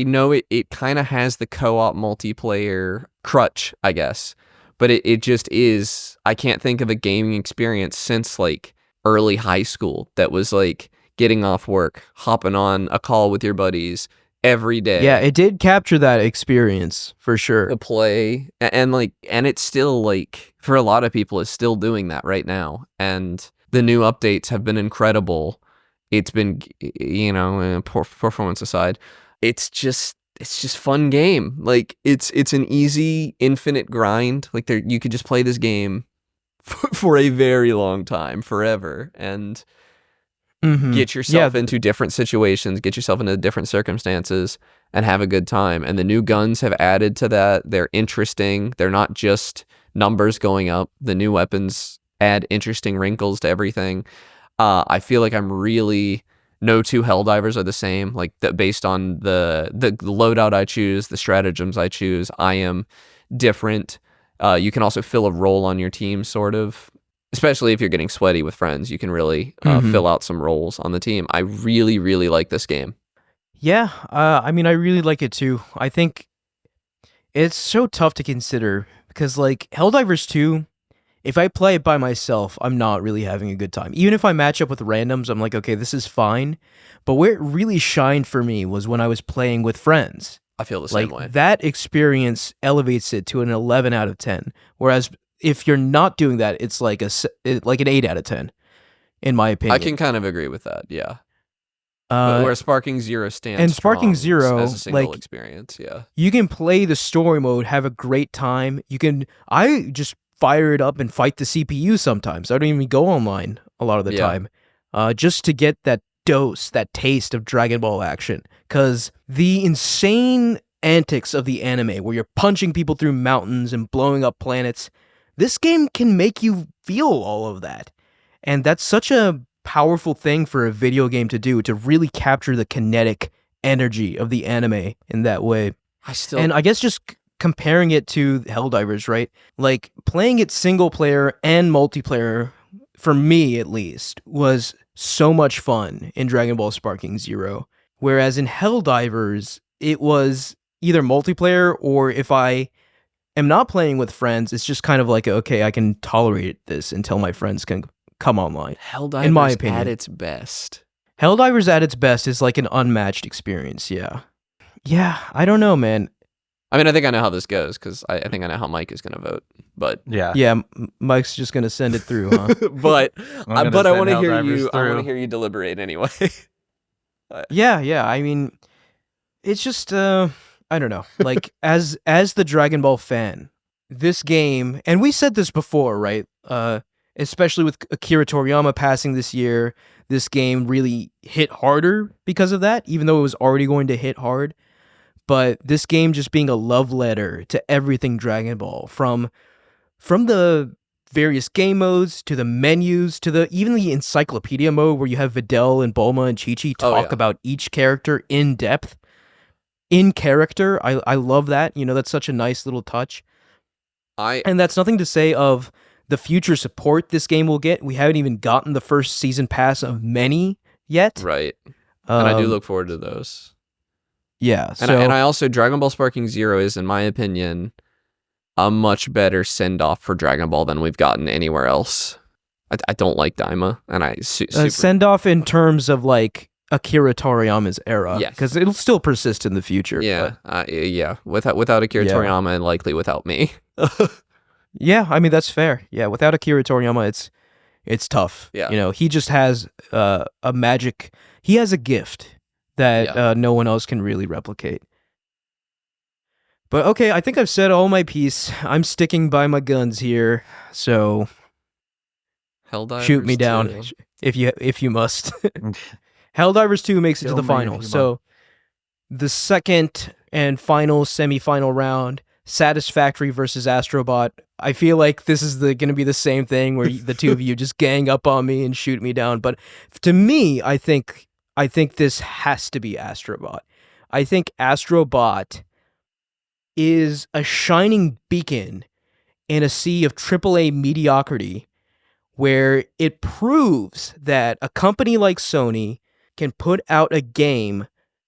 know it kind of has the co-op multiplayer crutch, I guess, but it just is. I can't think of a gaming experience since like early high school that was like getting off work, hopping on a call with your buddies every day. Yeah, it did capture that experience for sure. The play and it's still, like, for a lot of people, is still doing that right now. And the new updates have been incredible. It's been, performance aside, it's just fun game. Like, it's an easy, infinite grind. Like, you could just play this game for a very long time, forever, and get yourself into different situations, get yourself into different circumstances, and have a good time. And the new guns have added to that. They're interesting. They're not just numbers going up. The new weapons add interesting wrinkles to everything. I feel like I'm really... No two Helldivers are the same. Like, based on the loadout I choose, the stratagems I choose, I am different. You can also fill a role on your team, sort of. Especially if you're getting sweaty with friends, you can really fill out some roles on the team. I really, really like this game. Yeah, I mean, I really like it too. I think it's so tough to consider because, like, Helldivers 2, if I play it by myself, I'm not really having a good time. Even if I match up with randoms, I'm like, okay, this is fine. But where it really shined for me was when I was playing with friends. I feel the same way. That experience elevates it to an 11 out of 10. Whereas if you're not doing that, it's like an 8 out of 10, in my opinion. I can kind of agree with that, yeah. Where Sparking Zero stands and Sparking strong Zero, as a single experience, yeah. You can play the story mode, have a great time. I just fire it up and fight the CPU sometimes. I don't even go online a lot of the time, just to get that dose, that taste of Dragon Ball action. Because the insane antics of the anime, where you're punching people through mountains and blowing up planets, this game can make you feel all of that. And that's such a powerful thing for a video game to do, to really capture the kinetic energy of the anime in that way. And I guess just comparing it to Helldivers, right? Like, playing it single player and multiplayer, for me at least, was so much fun in Dragon Ball Sparking Zero. Whereas in Helldivers, it was either multiplayer, or if I am not playing with friends, it's just kind of like, okay, I can tolerate this until my friends can come online. Helldivers, in my opinion, at its best. Helldivers at its best is like an unmatched experience, yeah. Yeah, I don't know, man. I mean, I think I know how this goes because I think I know how Mike is going to vote. But Yeah, Mike's just gonna send it through, huh? but I'm gonna but I send want to hear Helldivers you. I want to through. hear you deliberate anyway. Yeah. I mean, it's just I don't know. Like as the Dragon Ball fan, this game, and we said this before, right? Especially with Akira Toriyama passing this year, this game really hit harder because of that, even though it was already going to hit hard. But this game just being a love letter to everything Dragon Ball, from the various game modes to the menus to the even the encyclopedia mode where you have Videl and Bulma and Chi-Chi talk about each character in depth, in character. I love that. You know, that's such a nice little touch. And that's nothing to say of the future support this game will get. We haven't even gotten the first season pass of many yet. Right. And I do look forward to those. Yeah. And I also, Dragon Ball Sparking Zero is, in my opinion, a much better send-off for Dragon Ball than we've gotten anywhere else. I don't like Daima, and send-off in terms of, like, Akira Toriyama's era. Yes. Because it'll still persist in the future. Yeah, yeah. Without Akira Toriyama, and likely without me. Yeah, I mean, that's fair. Yeah, without Akira Toriyama, it's tough. Yeah. You know, he just has a magic... He has a gift that no one else can really replicate. But okay, I think I've said all my piece. I'm sticking by my guns here, so Helldivers shoot me down 2. if you must. Helldivers 2 makes it to Kill the me final. if you So the second and final semifinal round, Satisfactory versus Astrobot. I feel like this is going to be the same thing where the two of you just gang up on me and shoot me down. But to me, I think this has to be Astrobot. I think Astrobot is a shining beacon in a sea of AAA mediocrity where it proves that a company like Sony can put out a game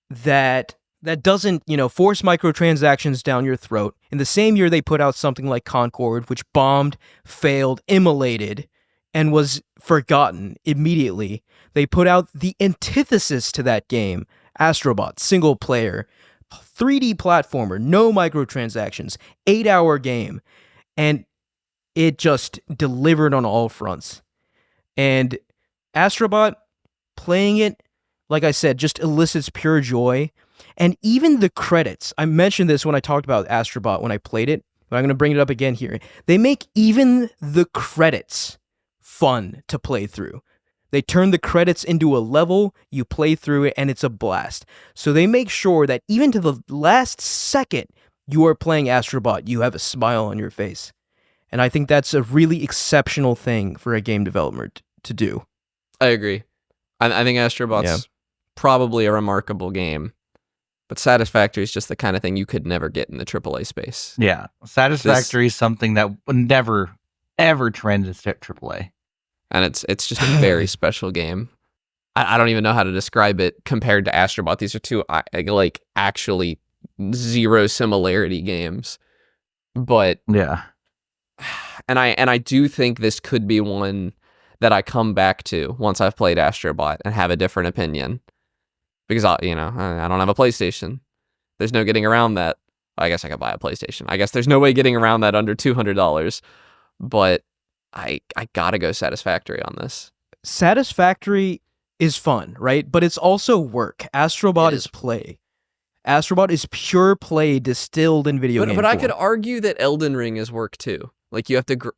that doesn't, force microtransactions down your throat. In the same year, they put out something like Concord, which bombed, failed, immolated, and was forgotten immediately. They put out the antithesis to that game, Astrobot, single player, 3D platformer, no microtransactions, 8-hour game, and it just delivered on all fronts. And Astrobot, playing it, like I said, just elicits pure joy. And even the credits, I mentioned this when I talked about Astrobot when I played it, but I'm going to bring it up again here. They make even the credits fun to play through. They turn the credits into a level, you play through it, and it's a blast. So they make sure that even to the last second you are playing Astrobot, you have a smile on your face. And I think that's a really exceptional thing for a game developer to do. I agree. I think Astrobot's probably a remarkable game. But Satisfactory is just the kind of thing you could never get in the AAA space. Yeah. Satisfactory is something that would never, ever trend in AAA. And it's just a very special game. I don't even know how to describe it compared to Astrobot. These are two like actually zero similarity games. But yeah. And I do think this could be one that I come back to once I've played Astrobot and have a different opinion. Because I don't have a PlayStation. There's no getting around that. I guess I could buy a PlayStation. I guess there's no way getting around that under $200. But I gotta go Satisfactory on this. Satisfactory is fun, right? But it's also work. Astrobot is play. Astrobot is pure play distilled in video game But form. I could argue that Elden Ring is work too. Like you have to,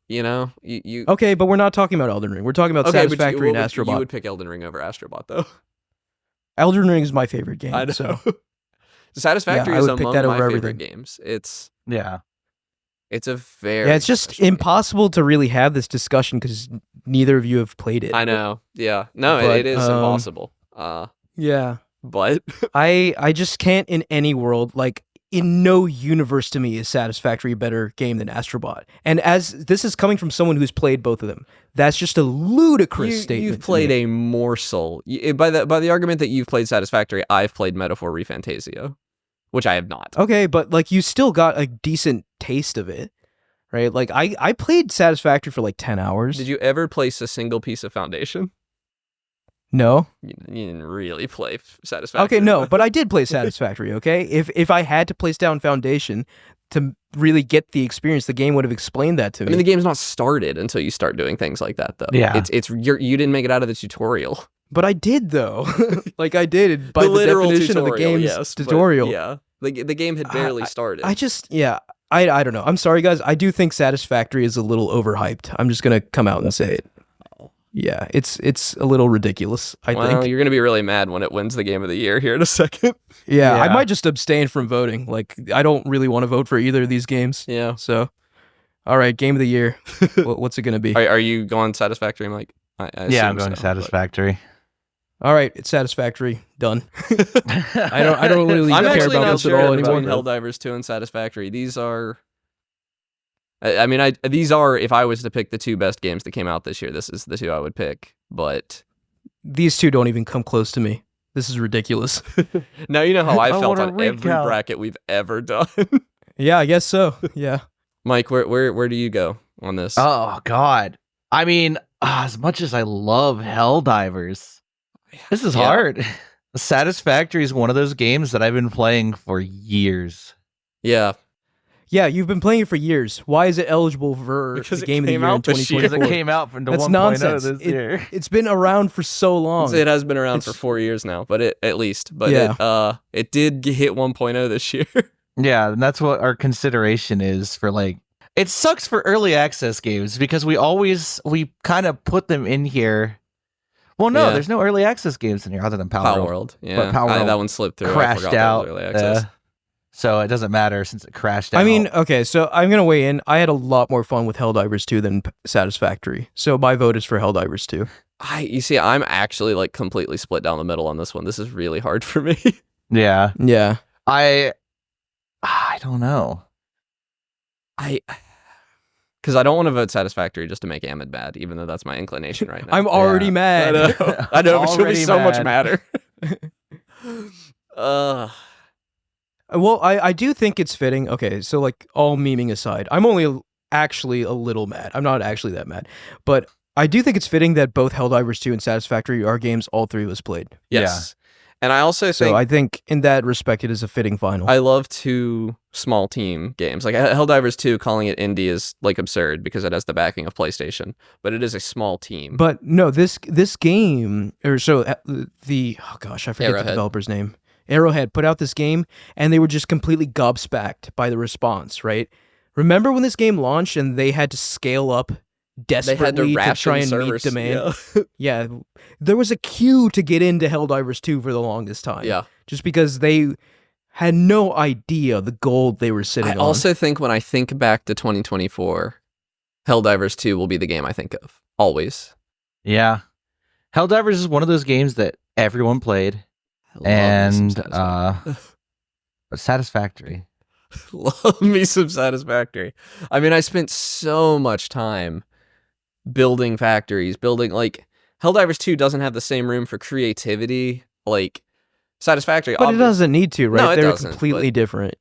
you. Okay, but we're not talking about Elden Ring. We're talking about Satisfactory and Astrobot. You would pick Elden Ring over Astrobot though. Elden Ring is my favorite game. I know. So. Satisfactory is among my favorite games. It's a very it's just impossible to really have this discussion because neither of you have played it. I know. Yeah. No, it is impossible. Yeah. But I just can't in any world, like in no universe to me is Satisfactory a better game than Astrobot. And as this is coming from someone who's played both of them, that's just a ludicrous statement. You've played a morsel. By the argument that you've played Satisfactory, I've played Metaphor ReFantasio, which I have not. Okay, but like you still got a decent taste of it, right? Like I played Satisfactory for like 10 hours. Did you ever place a single piece of Foundation? No. You didn't really play Satisfactory. Okay, no, but I did play Satisfactory, okay? If I had to place down Foundation to really get the experience, the game would have explained that to me. I mean, the game's not started until you start doing things like that, though. Yeah. You didn't make it out of the tutorial. But I did, though. Like, I did by the literal definition of the tutorial, game's yes, but tutorial. yeah, the game had barely started. I don't know. I'm sorry, guys. I do think Satisfactory is a little overhyped. I'm just going to come out and say it. Yeah, it's a little ridiculous, I think. You're going to be really mad when it wins the game of the year here in a second. Yeah, I Yeah. might just abstain from voting. Like, I don't really want to vote for either of these games. Yeah. So, all right, game of the year. What's it going to be? Are you going Satisfactory, Mike? I Yeah, assume I'm going so, Satisfactory. All right, it's Satisfactory. Done. I don't really I'm care actually about not this at sure all between anymore. Helldivers 2 and Satisfactory. These are... these are, if I was to pick the two best games that came out this year, this is the two I would pick. But These two don't even come close to me. This is ridiculous. now you know how I I felt want a on every recount. bracket we've ever done. Yeah, I guess so. Yeah. Mike, where do you go on this? Oh God. I mean, as much as I love Helldivers, this is Yeah. hard. Satisfactory is one of those games that I've been playing for years. Yeah, Yeah, you've been playing it for years. Why is it eligible for Because the it game of the came year in out this year. Because it 2024? came out from the That's 1.0 nonsense. this year. It's been around for so long. it has been around for It's- 4 years now, but at least Yeah. it did hit 1.0 this year. Yeah, and that's what our consideration is for like. It sucks for early access games because we kind of put them in here. Well, no, Yeah. there's no early access games in here other than Power Power World. World, yeah, Power World that one slipped through. I crashed forgot that out. was early access. So it doesn't matter since it crashed out. I mean, okay, so I'm going to weigh in. I had a lot more fun with Helldivers 2 than Satisfactory. So my vote is for Helldivers 2. You see, I'm actually like completely split down the middle on this one. This is really hard for me. yeah, Yeah. I don't know. Because I don't want to vote Satisfactory just to make Ahmed mad, even though that's my inclination right now. I'm already Yeah. mad. I know, but she'll be Already so much mad. madder. Well, I do think it's fitting. Okay, so like all memeing aside, I'm only actually a little mad. I'm not actually that mad. But I do think it's fitting that both Helldivers 2 and Satisfactory are games all three of us played. Yes. And I also So think I think in that respect, it is a fitting final. I love two small team games. Like Helldivers 2, calling it indie is like absurd because it has the backing of PlayStation, but it is a small team. But no, this game, or so the, oh gosh, I forget Arrowhead. the developer's name. Arrowhead put out this game, and they were just completely gobsmacked by the response, right? Remember when this game launched and they had to scale up they had desperately to to ration try and servers. meet demand? Yeah. Yeah, there was a queue to get into Helldivers 2 for the longest time. Yeah. Just because they had no idea the gold they were sitting I on. also think when I think back to 2024, Helldivers 2 will be the game I think of. Always. Yeah, Helldivers is one of those games that everyone played, and Satisfactory. Love me some Satisfactory. I mean, I spent so much time building factories, building like Helldivers 2 doesn't have the same room for creativity like Satisfactory. but it doesn't need to, right? No, it They're doesn't, completely different.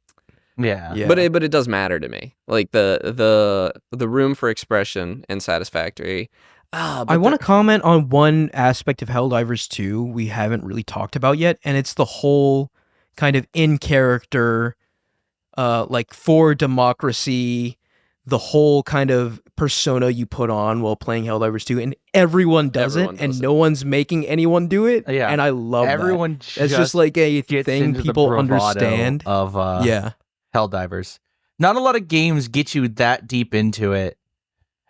Yeah, Yeah. But it does matter to me. Like the room for expression in Satisfactory. I want to comment on one aspect of Helldivers 2 we haven't really talked about yet, and it's the whole kind of in character, like for democracy, the whole kind of persona you put on while playing Helldivers 2, and everyone does Everyone it, and does it. no one's making anyone do it. Yeah. And I love everyone that. It's just like a gets thing into the people bravado understand. of Yeah. Helldivers. Not a lot of games get you that deep into it,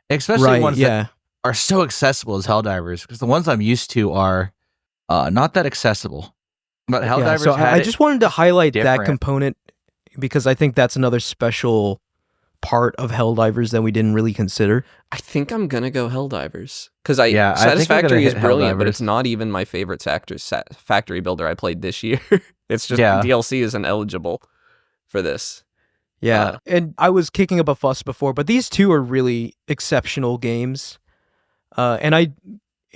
especially Right. ones that Yeah. are so accessible as Helldivers, because the ones I'm used to are not that accessible. But Yeah, Helldivers so had I it just wanted to highlight that different. component because I think that's another special part of Helldivers that we didn't really consider. I think I'm gonna go Helldivers because Yeah, I think I'm gonna Satisfactory is hit brilliant, but Helldivers. it's not even my favorite factory builder I played this year. It's just Yeah. DLC isn't eligible for this. Yeah, and I was kicking up a fuss before, but these two are really exceptional games. And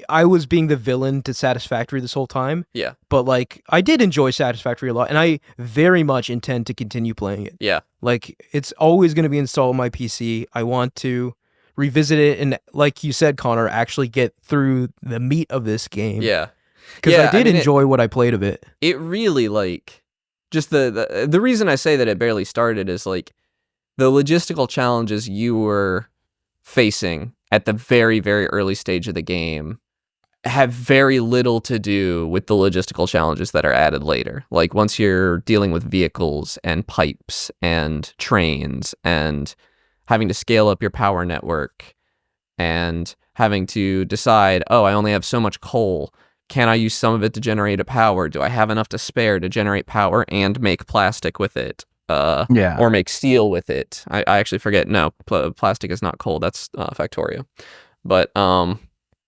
I was being the villain to Satisfactory this whole time. Yeah. But like I did enjoy Satisfactory a lot, and I very much intend to continue playing it. Yeah, Like it's always going to be installed on my PC. I want to revisit it and like you said, Connor, actually get through the meat of this game. yeah. Because I did enjoy what I played of it. It really, like, just the reason I say that it barely started is, like, the logistical challenges you were facing at the very, very early stage of the game have very little to do with the logistical challenges that are added later. Like, once you're dealing with vehicles and pipes and trains and having to scale up your power network and having to decide, oh, I only have so much coal. Can I use some of it to generate a power? Do I have enough to spare to generate power and make plastic with it? Or make steel with it. I actually forget. No, plastic is not coal. That's Factorio. But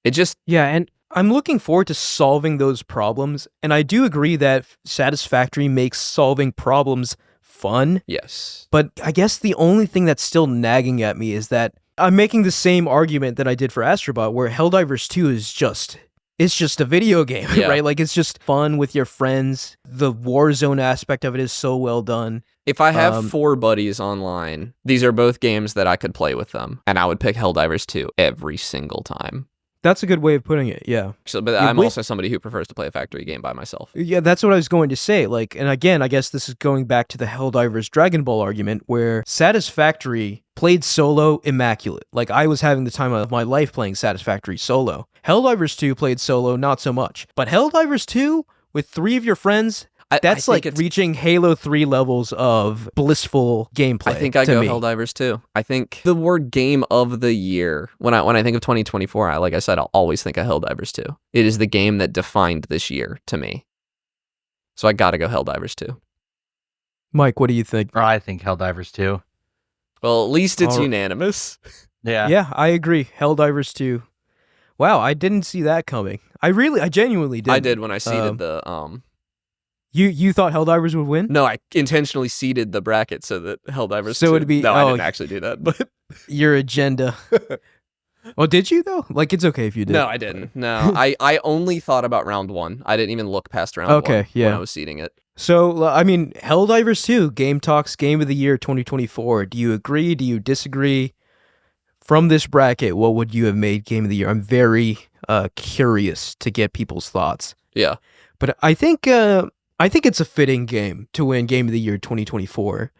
it just... Yeah, and I'm looking forward to solving those problems, and I do agree that Satisfactory makes solving problems fun. Yes. But I guess the only thing that's still nagging at me is that I'm making the same argument that I did for Astrobot, where Helldivers 2 is just... It's just a video game, right? Like, it's just fun with your friends. The Warzone aspect of it is so well done. If I have 4 buddies online, these are both games that I could play with them, and I would pick Helldivers 2 every single time. That's a good way of putting it, yeah. So, but I'm also somebody who prefers to play a factory game by myself. Yeah, that's what I was going to say. Like, and again, I guess this is going back to the Helldivers Dragon Ball argument, where Satisfactory played solo immaculate. Like, I was having the time of my life playing Satisfactory solo. Helldivers 2 played solo, not so much. But Helldivers 2, with 3 of your friends... That's like reaching Halo 3 levels of blissful gameplay. I think I go Helldivers 2. I think the word game of the year, when I think of 2024, like I said, I'll always think of Helldivers 2. It is the game that defined this year to me. So I gotta go Helldivers 2. Mike, what do you think? I think Helldivers 2. Well, at least it's unanimous. Yeah. Yeah, I agree. Helldivers 2. Wow, I didn't see that coming. I genuinely did. I did when I seeded the... You thought Helldivers would win? No, I intentionally seeded the bracket so that Helldivers. So it'd be. No, I didn't actually do that. But your agenda. Well, did you though? Like, it's okay if you did. No, I didn't. No, I only thought about round 1. I didn't even look past round 1 when I was seeding it. So I mean, Helldivers 2, Gametalk's Game of the Year 2024. Do you agree? Do you disagree? From this bracket, what would you have made Game of the Year? I'm very curious to get people's thoughts. Yeah, but I think it's a fitting game to win Game of the Year 2024.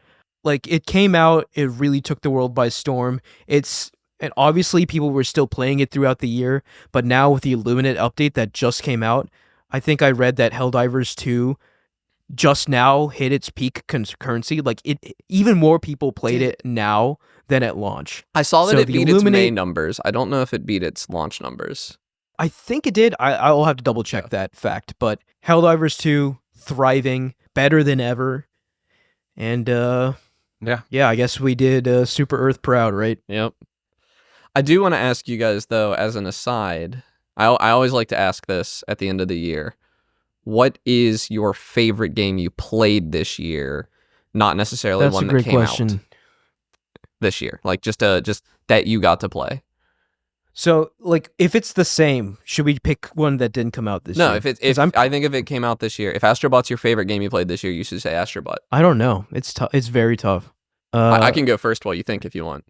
Like, it came out, it really took the world by storm. And obviously people were still playing it throughout the year, but now with the Illuminate update that just came out, I think I read that Helldivers 2 just now hit its peak currency. Like, even more people played it now than at launch. I saw that it beat its May numbers. I don't know if it beat its launch numbers. I think it did. I'll have to double check that fact, but Helldivers 2 thriving, better than ever, and I guess we did Super Earth proud, right? Yep. I do want to ask you guys though, as an aside, I always like to ask this at the end of the year. What is your favorite game you played this year? Not necessarily one that came out this year, like just that you got to play. So, like, if it's the same, should we pick one that didn't come out this year? No, I think if it came out this year, if Astrobot's your favorite game you played this year, you should say Astrobot. I don't know. It's tough. It's very tough. I can go first while you think if you want.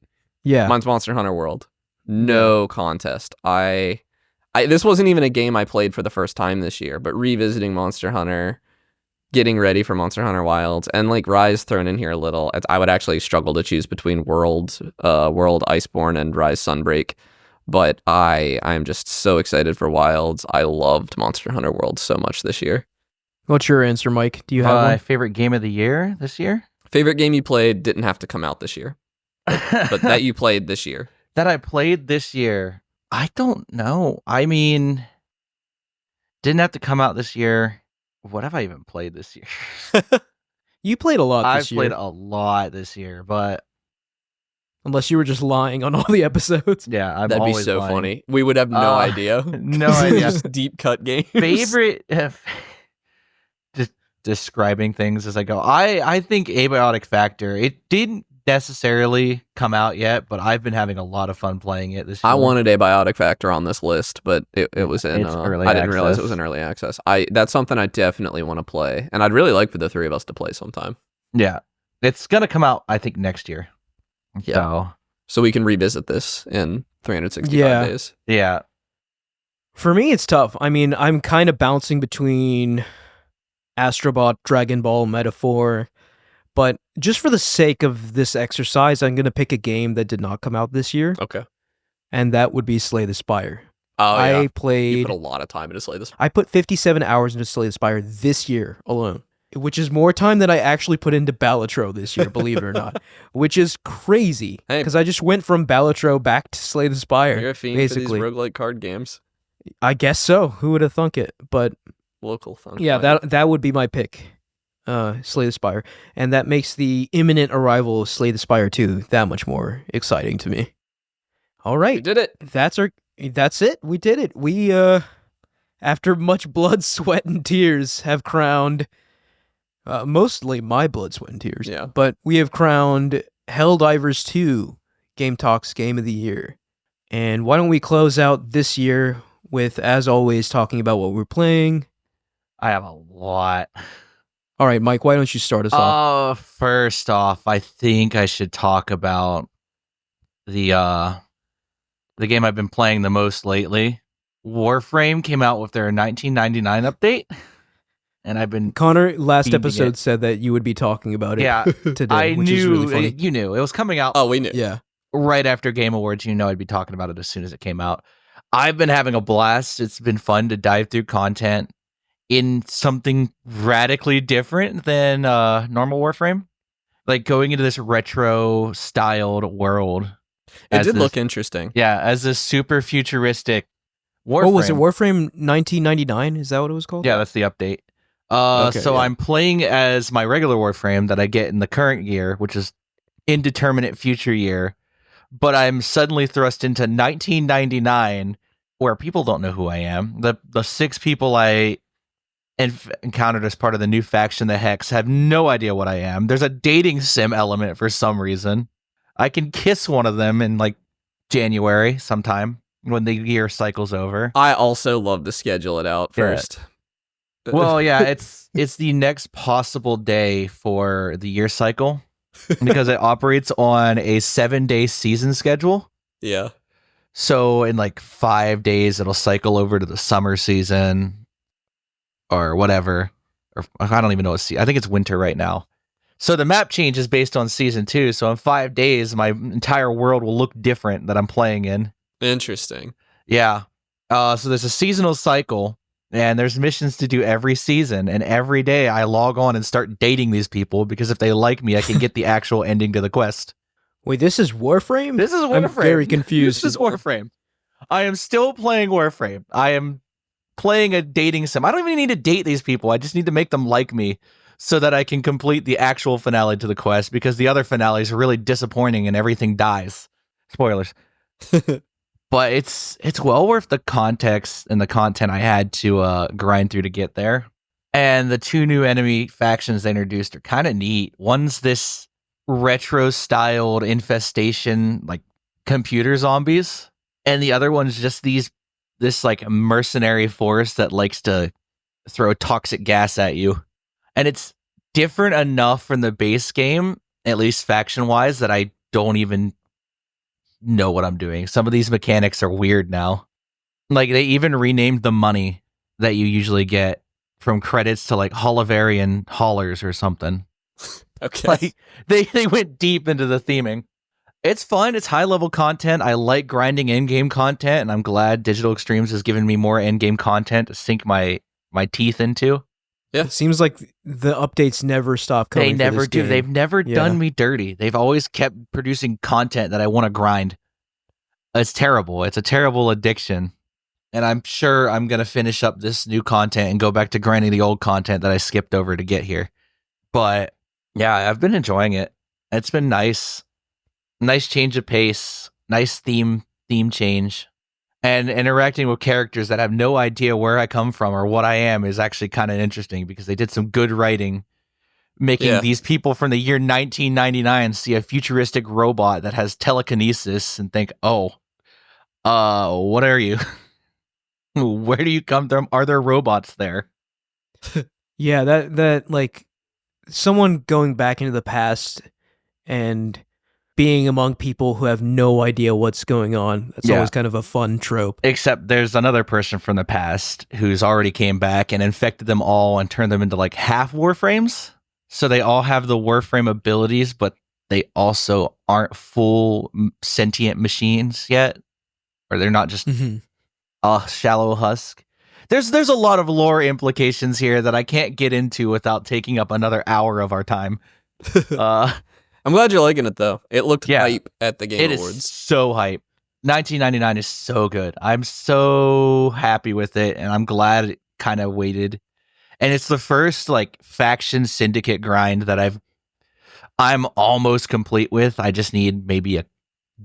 Yeah. Mine's Monster Hunter World. No contest. This wasn't even a game I played for the first time this year, but revisiting Monster Hunter, getting ready for Monster Hunter Wilds, and like Rise thrown in here a little, I would actually struggle to choose between World Iceborne and Rise Sunbreak. But I'm just so excited for Wilds. I loved Monster Hunter World so much this year. What's your answer, Mike? Do you have my one? favorite game of the year this year? Favorite game you played didn't have to come out this year, but that you played this year. That I played this year. I don't know. I mean, didn't have to come out this year. What have I even played this year? You played a lot this year. I've played a lot this year, but... Unless you were just lying on all the episodes. Yeah, that'd be so funny. We would have no idea. No idea. Just deep cut games. Favorite, just describing things as I go. I think Abiotic Factor. It didn't necessarily come out yet, but I've been having a lot of fun playing it this year. I wanted Abiotic Factor on this list, but it was in early I didn't realize it was in early access. That's something I definitely want to play, and I'd really like for the 3 of us to play sometime. Yeah, it's gonna come out I think next year. Yeah. So we can revisit this in 365 days. Yeah. For me, it's tough. I mean, I'm kind of bouncing between Astrobot, Dragon Ball, Metaphor, but just for the sake of this exercise, I'm going to pick a game that did not come out this year, Okay. and that would be Slay the Spire. Oh, yeah. I You played. put a lot of time into Slay this. I put 57 hours into Slay the Spire this year alone, which is more time than I actually put into Balatro this year, believe it or not, which is crazy Hey. because I just went from Balatro back to Slay the Spire. You're a fiend basically. for these roguelike card games. I guess so. Who would have thunk it? But Local fun. yeah, that would be my pick. Slay the Spire. And that makes the imminent arrival of Slay the Spire 2 that much more exciting to me. All You right. did it. That's it. We did it. We after much blood, sweat, and tears have crowned mostly my blood, sweat, and tears. Yeah. But we have crowned Helldivers 2 Gametalk's Game of the Year. And why don't we close out this year with, as always, talking about what we're playing. I have a lot. All right, Mike, why don't you start us off? First off, I think I should talk about the game I've been playing the most lately. Warframe came out with their 1999 update, and I've been Connor, last feeding episode it. said that you would be talking about it Yeah, today, I which knew is really funny. you knew it was coming out Oh, we knew. Yeah. right after Game Awards. I'd be talking about it as soon as it came out. I've been having a blast. It's been fun to dive through content in something radically different than normal Warframe, like going into this retro styled world. It as did this- look interesting. Yeah, as this super futuristic Warframe. What was it? Warframe 1999? Is that what it was called? Yeah, that's the update. Okay, So yeah. I'm playing as my regular Warframe that I get in the current year, which is indeterminate future year. But I'm suddenly thrust into 1999, where people don't know who I am. The 6 people I encountered as part of the new faction, the Hex, have no idea what I am. There's a dating sim element for some reason. I can kiss one of them in like January sometime when the year cycles over. I also love to schedule it out Yeah. first. Well, yeah, it's the next possible day for the year cycle because it operates on a 7-day season schedule. Yeah. So in like 5 days, it'll cycle over to the summer season or whatever. Or I don't even know what I think it's winter right now. So the map changes based on season 2. So in 5 days, my entire world will look different that I'm playing in. Interesting. Yeah. So there's a seasonal cycle. And there's missions to do every season, and every day I log on and start dating these people because if they like me, I can get the actual ending to the quest. Wait, this is Warframe? This is Warframe. I'm very confused. This is Warframe. I am still playing Warframe. I am playing a dating sim. I don't even need to date these people. I just need to make them like me so that I can complete the actual finale to the quest because the other finale is really disappointing and everything dies. Spoilers. But it's well worth the context and the content I had to grind through to get there. And the 2 new enemy factions they introduced are kind of neat. One's this retro-styled infestation, like computer zombies, and the other one's just this like mercenary force that likes to throw toxic gas at you. And it's different enough from the base game, at least faction-wise, that I don't even know what I'm doing. Some of these mechanics are weird now. Like they even renamed the money that you usually get from credits to like Hollivarian haulers or something. Okay. Like they went deep into the theming. It's fun. It's high level content. I like grinding in-game content, and I'm glad Digital Extremes has given me more in-game content to sink my teeth into. It seems like the updates never stop coming. They for never this do. game. They've never Yeah. done me dirty. They've always kept producing content that I want to grind. It's terrible. It's a terrible addiction. And I'm sure I'm going to finish up this new content and go back to grinding the old content that I skipped over to get here. But yeah, I've been enjoying it. It's been nice. Nice change of pace. Nice theme change. And interacting with characters that have no idea where I come from or what I am is actually kind of interesting because they did some good writing, making these people from the year 1999 see a futuristic robot that has telekinesis and think, oh, what are you? Where do you come from? Are there robots there? Yeah, that like someone going back into the past and being among people who have no idea what's going on. That's Yeah. always kind of a fun trope. Except there's another person from the past who's already came back and infected them all and turned them into like half Warframes. So they all have the Warframe abilities, but they also aren't full sentient machines yet. Or they're not just a shallow husk. There's a lot of lore implications here that I can't get into without taking up another hour of our time. I'm glad you're liking it though. It looked Yeah. hype at the Game It Awards. is so hype. 1999 is so good. I'm so happy with it, and I'm glad it kind of waited. And it's the first like faction syndicate grind that I'm almost complete with. I just need maybe a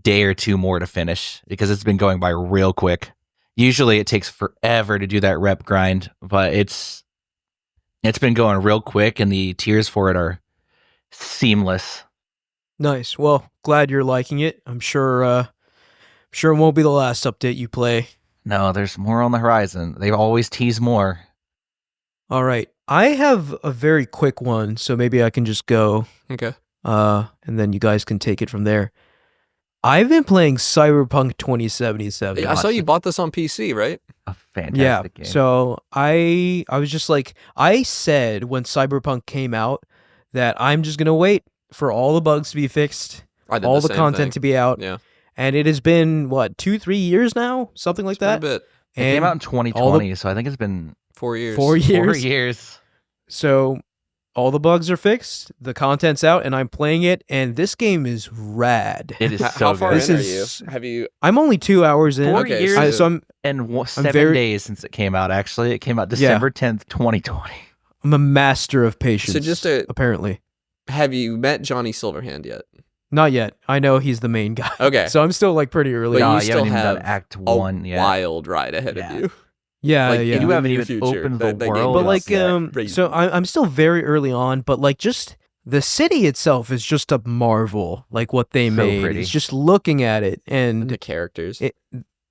day or two more to finish because it's been going by real quick. Usually it takes forever to do that rep grind, but it's been going real quick, and the tiers for it are seamless. Nice. Well, glad you're liking it. I'm sure it won't be the last update you play. No, there's more on the horizon. They always tease more. All right. I have a very quick one, so maybe I can just go Okay. and then you guys can take it from there. I've been playing Cyberpunk 2077. I saw you bought this on PC, right? A fantastic game. So I was just like, I said when Cyberpunk came out that I'm just gonna wait for all the bugs to be fixed, I did all the the same content thing. to be out. Yeah. And it has been what, 2-3 years now, something like It's been that. a bit. It And came out in 2020, so I think it's been 4 years. 4 years. 4 years. So all the bugs are fixed, the content's out, and I'm playing it, and this game is rad. It is How so far good. This in is- are you? Have you? I'm only 2 hours in. 4 Okay, years So I'm and 7 very- days since it came out, actually. It came out December 10th, 2020. a master of patience. So just a- apparently. Have you met Johnny Silverhand yet? Not yet. I know he's the main guy. Okay. So I'm still like pretty early. But Nah, you you still haven't even done have Act A 1 yet. wild ride ahead Yeah. of you. Yeah, Like, yeah. You in haven't near even future. opened That the game world But is like, crazy. so I'm still very early on, but like just the city itself is just a marvel. Like what they So made. pretty. It's just looking at it, And and the characters.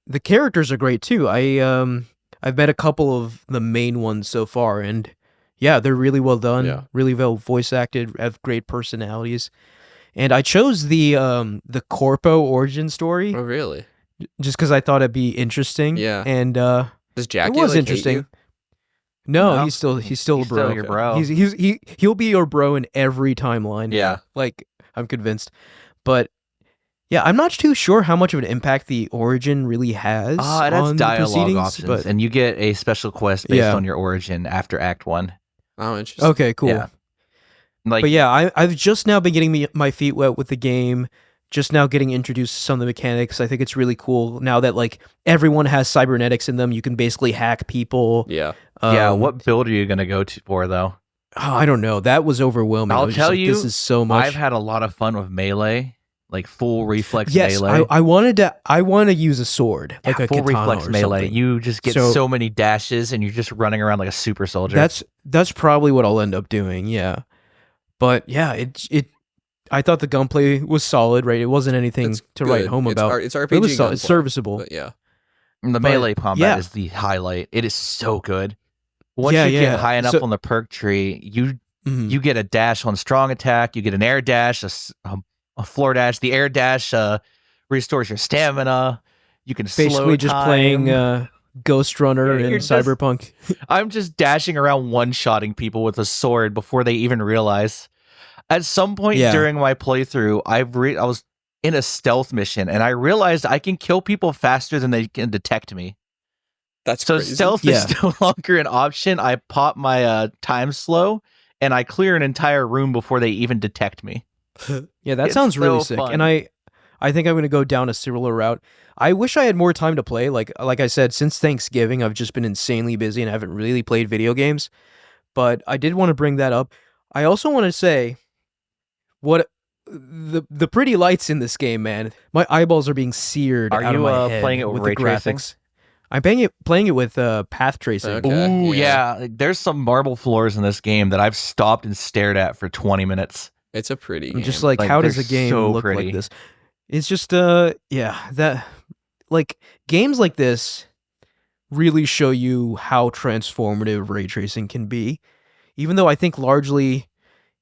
the characters are great too. I've met a couple of the main ones so far, and yeah, they're really well done. Yeah. Really well voice acted. Have great personalities. And I chose the Corpo origin story Oh, really? just because I thought it'd be interesting. Yeah. And Does Jackie it was like, hate interesting. you? No, No. he's still a He's bro. still your bro. He'll be your bro in every timeline. Yeah. Like I'm convinced. But yeah, I'm not too sure how much of an impact the origin really has. It has on the dialogue proceedings, options, but and you get a special quest based Yeah. on your origin after Act 1. Oh, interesting. okay, cool. Yeah. Like, But yeah, I've just now been getting my feet wet with the game. Just now getting introduced to some of the mechanics. I think it's really cool now that like everyone has cybernetics in them. You can basically hack people. Yeah. yeah, Um, what build are you going to go to for, though? Oh, I don't know. That was overwhelming. I I'll was just tell like, you, this is so much. I've had a lot of fun with melee, like full reflex Yes, melee. I want to use a sword, Yeah, like a full katana reflex or melee. something. You just get So- so many dashes, and you're just running around like a super soldier. That's probably what I'll end up doing. Yeah, but yeah, it. I thought the gunplay was solid. Right, it wasn't anything It's to write good. home It's about. It's RPG It was solid, it's gunplay, serviceable. But yeah. the but- melee combat yeah. is the highlight. It is so good. Once Yeah, you yeah. get high enough So- on the perk tree, Mhm. you get a dash on strong attack. You get an air dash, a floor dash. The air dash restores your stamina. You can Basically slow just time. playing Ghost Runner Yeah, in you're just- Cyberpunk. I'm just dashing around one-shotting people with a sword before they even realize. At some point Yeah. during my playthrough, I was in a stealth mission, and I realized I can kill people faster than they can detect me. That's So crazy. stealth Yeah. is no longer an option. I pop my time slow, and I clear an entire room before they even detect me. Yeah, that It's sounds really so sick. fun. And I think I'm going to go down a similar route. I wish I had more time to play. Like I said, since Thanksgiving, I've just been insanely busy and I haven't really played video games. But I did want to bring that up. I also want to say what the pretty lights in this game, man. My eyeballs are being seared Are out of you, my head playing it with with ray the tracing? graphics. I'm playing it with path tracing. Okay. Ooh, yeah. yeah. There's some marble floors in this game that I've stopped and stared at for 20 minutes. It's a pretty I'm game. just like, Like, how does they're a game so look pretty. like this? It's just yeah, that like games like this really show you how transformative ray tracing can be. Even though I think largely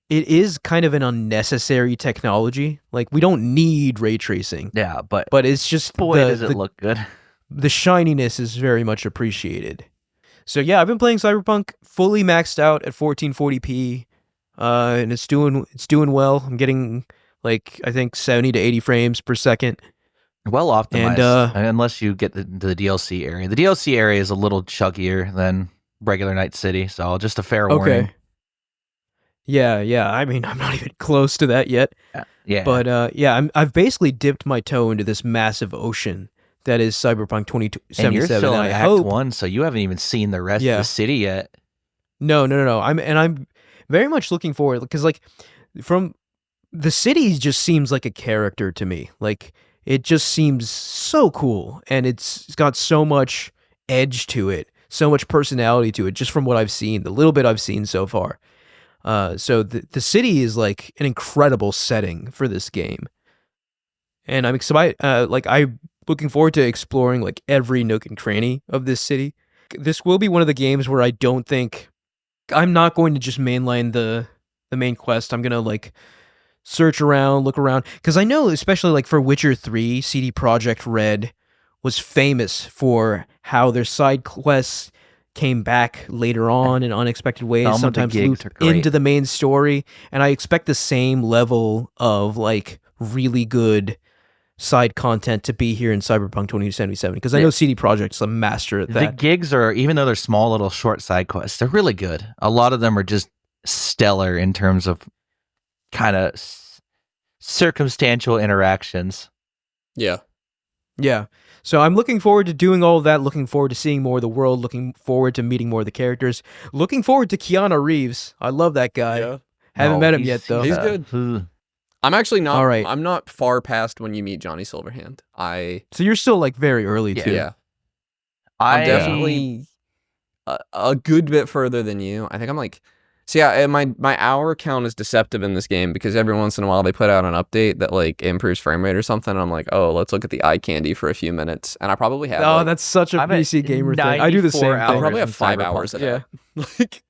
it is kind of an unnecessary technology. Like, we don't need ray tracing, Yeah, but it's just boy, does it look good. the shininess is very much appreciated. So yeah, I've been playing Cyberpunk fully maxed out at 1440p, and it's doing well. I'm getting like I think 70 to 80 frames per second. Well optimized, And, unless you get the DLC area. The DLC area is a little chuggier than regular Night City, so just a fair warning. Okay. Yeah. I mean, I'm not even close to that yet. Yeah. But yeah, I've basically dipped my toe into this massive ocean that is Cyberpunk 2077. And you're still in I Act hope 1, so you haven't even seen the rest of the city yet. No. I'm very much looking forward because like from the city just seems like a character to me. Like it just seems so cool, and it's got so much edge to it, so much personality to it, just from what I've seen, the little bit I've seen so far. So the city is like an incredible setting for this game, and I'm excited. I'm looking forward to exploring like every nook and cranny of this city. This will be one of the games where I don't think I'm not going to just mainline the main quest. I'm gonna like search around, look around, because I know, especially like for Witcher 3, CD Projekt Red was famous for how their side quests came back later on in unexpected ways, sometimes looped into the main story, and I expect the same level of like really good side content to be here in Cyberpunk 2077, because I know CD Projekt's a master at that. The gigs are, even though they're small little short side quests, they're really good. A lot of them are just stellar in terms of kind of circumstantial interactions. Yeah. So I'm looking forward to doing all of that, looking forward to seeing more of the world, looking forward to meeting more of the characters, looking forward to Keanu Reeves. I love that guy. Yeah. Haven't met him yet, though. He's good. I'm actually not. All right. I'm not far past when you meet Johnny Silverhand. So you're still like very early too. Yeah. I'm definitely a good bit further than you. I think I'm like. So yeah, my hour count is deceptive in this game because every once in a while they put out an update that like improves frame rate or something. And I'm like, oh, let's look at the eye candy for a few minutes, and I probably have. Oh, that's such a PC gamer thing. I do the same thing. I probably have 5 hours. Yeah. Like.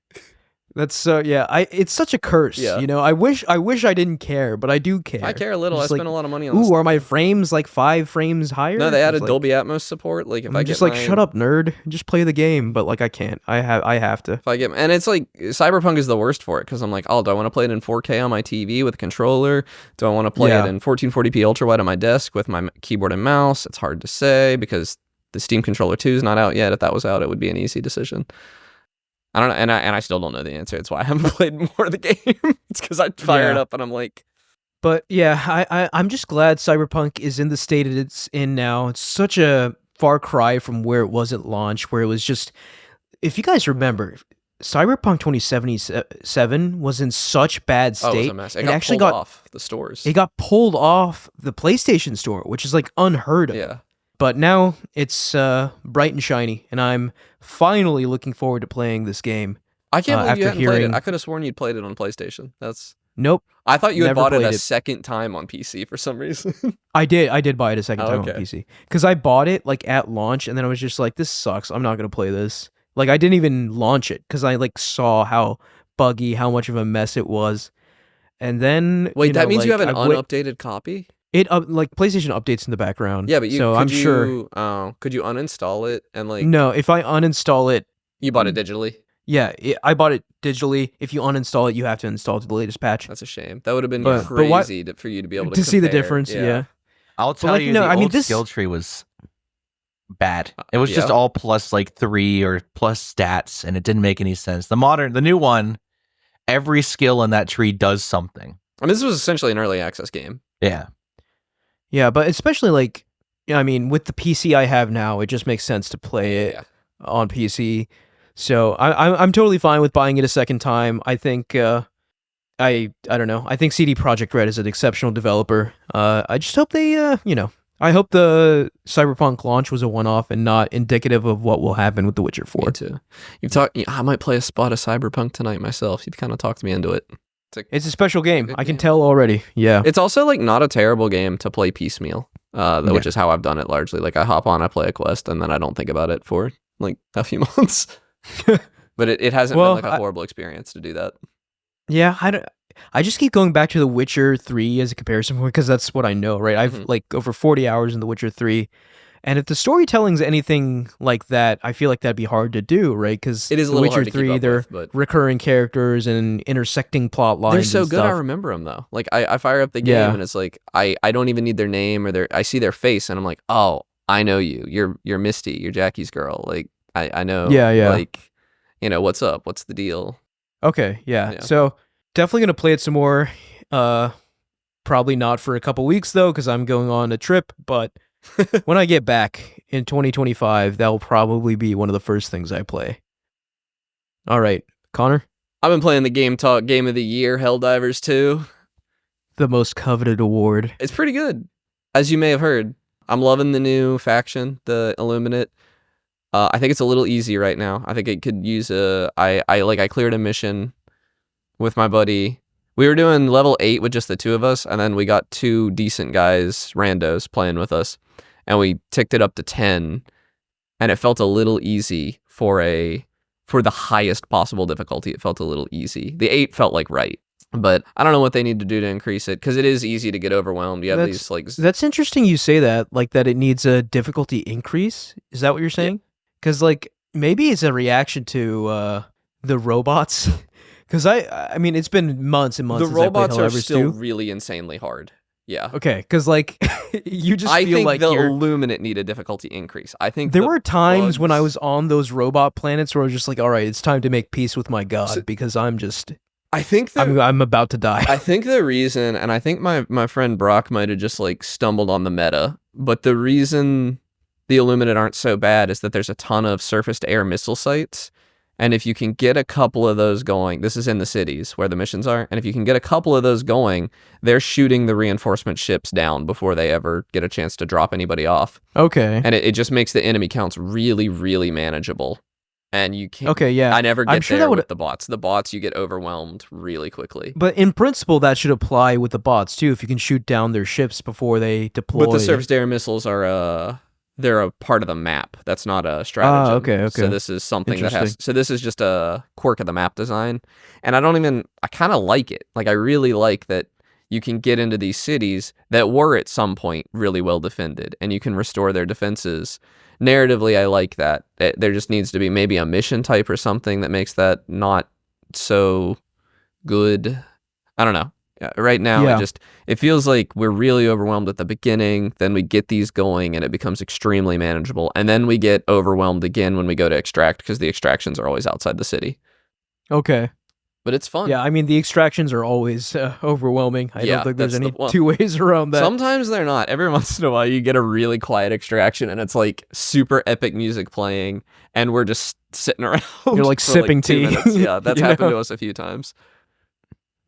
That's it's such a curse. Yeah. You know, I wish I didn't care, but I do care. I care a little. I spend a lot of money on. Ooh, are my frames like 5 frames higher? No, they added Dolby Atmos support. Like if I just shut up, nerd. Just play the game. But like I can't. I have to. If I get, and it's like Cyberpunk is the worst for it because I'm like, oh, do I want to play it in 4K on my TV with a controller? Do I want to play it in 1440p ultra wide on my desk with my keyboard and mouse? It's hard to say because the Steam Controller 2 is not out yet. If that was out, it would be an easy decision. I don't know, and I still don't know the answer. It's why I haven't played more of the game. It's because I fire it up and I'm like. But yeah, I'm just glad Cyberpunk is in the state it's in now. It's such a far cry from where it was at launch, where it was just. If you guys remember, Cyberpunk 2077 was in such bad state. Oh, it was a mess. It actually got off the stores. It got pulled off the PlayStation Store, which is like unheard of. Yeah. But now it's bright and shiny, and I'm finally looking forward to playing this game. I can't believe you hadn't played it. I could have sworn you'd played it on PlayStation. Nope. I thought you had bought it a second time on PC for some reason. I did buy it a second time on PC. Because I bought it like at launch, and then I was just like, this sucks. I'm not going to play this. Like, I didn't even launch it, because I like saw how buggy, how much of a mess it was. And then... Wait, that means you have an unupdated copy? It like PlayStation updates in the background. Yeah, but sure. Could you uninstall it and like? No, if I uninstall it, you bought it digitally. Yeah, I bought it digitally. If you uninstall it, you have to install the latest patch. That's a shame. That would have been crazy for you to be able to see the difference. Yeah. I'll tell you, the old skill tree was bad. It was just all plus like 3 or plus stats, and it didn't make any sense. The new one, every skill in that tree does something. I mean, this was essentially an early access game. Yeah. Yeah, but especially like, I mean, with the PC I have now, it just makes sense to play it on PC. So I'm totally fine with buying it a second time. I think I don't know. I think CD Projekt Red is an exceptional developer. I just hope they I hope the Cyberpunk launch was a one-off and not indicative of what will happen with The Witcher 4. Me too. I might play a spot of Cyberpunk tonight myself. You've kind of talked me into it. It's a special game. I can tell already. Yeah. It's also like not a terrible game to play piecemeal, which is how I've done it largely. Like I hop on, I play a quest, and then I don't think about it for like a few months. But it hasn't been like a horrible experience to do that. Yeah, I just keep going back to The Witcher 3 as a comparison point because that's what I know, right? I've like over 40 hours in The Witcher 3. And if the storytelling's anything like that, I feel like that'd be hard to do, right? Because It is a The little Witcher hard to keep 3, up they're with, but recurring characters and intersecting plot lines. they're so and good. I stuff. remember them though. Like I fire up the game Yeah. and it's like I don't even need their name or I see their face and I'm like, oh, I know you. You're Misty. You're Jackie's girl. Like I know. Yeah. Like, what's up? What's the deal? Okay, yeah. Yeah. So definitely gonna play it some more. Probably not for a couple weeks though, because I'm going on a trip. But when I get back in 2025, that'll probably be one of the first things I play. All right, Connor, I've been playing the Gametalk Game of the Year, Helldivers 2. the most coveted award. It's pretty good, as you may have heard. I'm loving the new faction, the Illuminate. I think it's a little easy right now. I think it could use I cleared a mission with my buddy. We were doing level 8 with just the two of us, and then we got 2 decent guys, randos, playing with us, and we ticked it up to 10, and it felt a little easy for the highest possible difficulty. It felt a little easy. The 8 felt like right, but I don't know what they need to do to increase it, because it is easy to get overwhelmed. You have these like... That's interesting you say that, like that it needs a difficulty increase. Is that what you're saying? Because like maybe it's a reaction to the robots. Because I mean, it's been months and months. The since robots I played are Helldivers still 2. really insanely hard. Yeah. Okay, because like you just I feel think like the you're... Illuminate need a difficulty increase. I think There the were times when I bugs- was on those robot planets where I was just like, all right, it's time to make peace with my god because I'm about to die. I think the reason, and I think my friend Brock might have just like stumbled on the meta, but the reason the Illuminate aren't so bad is that there's a ton of surface-to-air missile sites, and if you can get a couple of those going, this is in the cities where the missions are, and if you can get a couple of those going, they're shooting the reinforcement ships down before they ever get a chance to drop anybody off. Okay. And it just makes the enemy counts really, really manageable. And you can't... Okay, yeah. I never I'm get sure there that would... with the bots. The bots, you get overwhelmed really quickly. But in principle, that should apply with the bots too. If you can shoot down their ships before they deploy. But the surface-to-air missiles are they're a part of the map. That's not a strategy. Okay. So this is something that has... So this is just a quirk of the map design. And I kind of like it. Like, I really like that you can get into these cities that were at some point really well defended, and you can restore their defenses. Narratively, I like that. There just needs to be maybe a mission type or something that makes that not so good. I don't know. Right now, it feels like we're really overwhelmed at the beginning, then we get these going and it becomes extremely manageable, and then we get overwhelmed again when we go to extract because the extractions are always outside the city. Okay. But it's fun. Yeah, I mean, the extractions are always overwhelming. I don't think there's any two ways around that. Sometimes they're not. Every once in a while, you get a really quiet extraction and it's like super epic music playing, and we're just sitting around. You're like sipping tea. Yeah, that's happened to us a few times.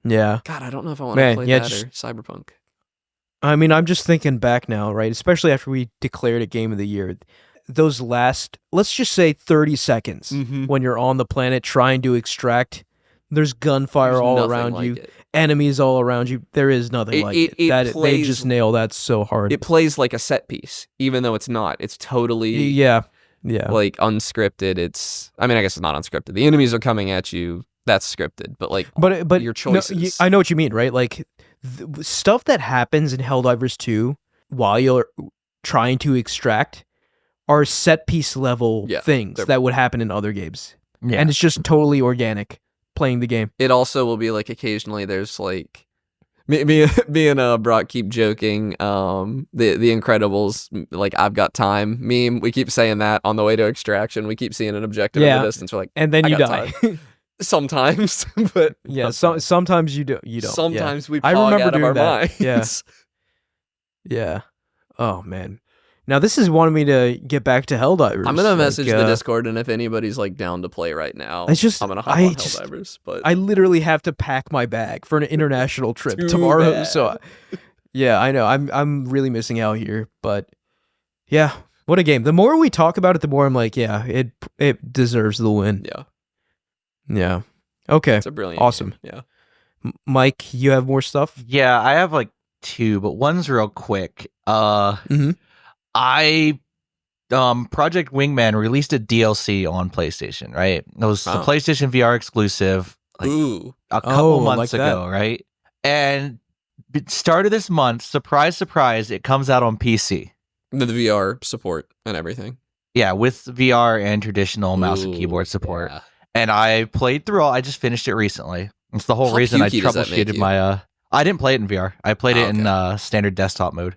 Yeah. God, I don't know if I want to play that or Cyberpunk. I mean, I'm just thinking back now, right? Especially after we declared a game of the year. Those last, let's just say 30 seconds when you're on the planet trying to extract, there's gunfire all around you, enemies all around you. There is nothing like it. They just nail that so hard. It plays like a set piece, even though it's not. It's totally like unscripted. I mean, I guess it's not unscripted. The enemies are coming at you. That's scripted, but like, but your choices. No, I know what you mean, right? Like stuff that happens in Helldivers 2 while you're trying to extract are set piece level things that would happen in other games, and it's just totally organic playing the game. It also will be like occasionally there's like me and Brock keep joking. The Incredibles, like I've got time meme. We keep saying that on the way to extraction. We keep seeing an objective in the distance. We're like, and then you die. Sometimes, but sometimes you don't. Sometimes we pog out of our minds. Yeah. Oh man. Now this is wanting me to get back to Helldivers. I'm gonna message the Discord, and if anybody's like down to play right now, I'm gonna hop on Helldivers. But I literally have to pack my bag for an international trip tomorrow. Bad. So yeah, I know. I'm really missing out here, but yeah, what a game. The more we talk about it, the more I'm like, yeah, it deserves the win. Yeah. Okay. It's a brilliant awesome game. Yeah. Mike, you have more stuff? Yeah, I have like 2, but one's real quick. Project Wingman released a DLC on PlayStation, right? It was the PlayStation VR exclusive. like Ooh. a couple like months that. ago, right? And start of this month, surprise, surprise, it comes out on PC. The VR support and everything. Yeah, with VR and traditional mouse and Ooh, keyboard support. yeah. And I played through all. I just finished it recently. It's the whole How reason I pukey does that make troubleshooted you? my. I didn't play it in VR. I played it in Okay. standard desktop mode.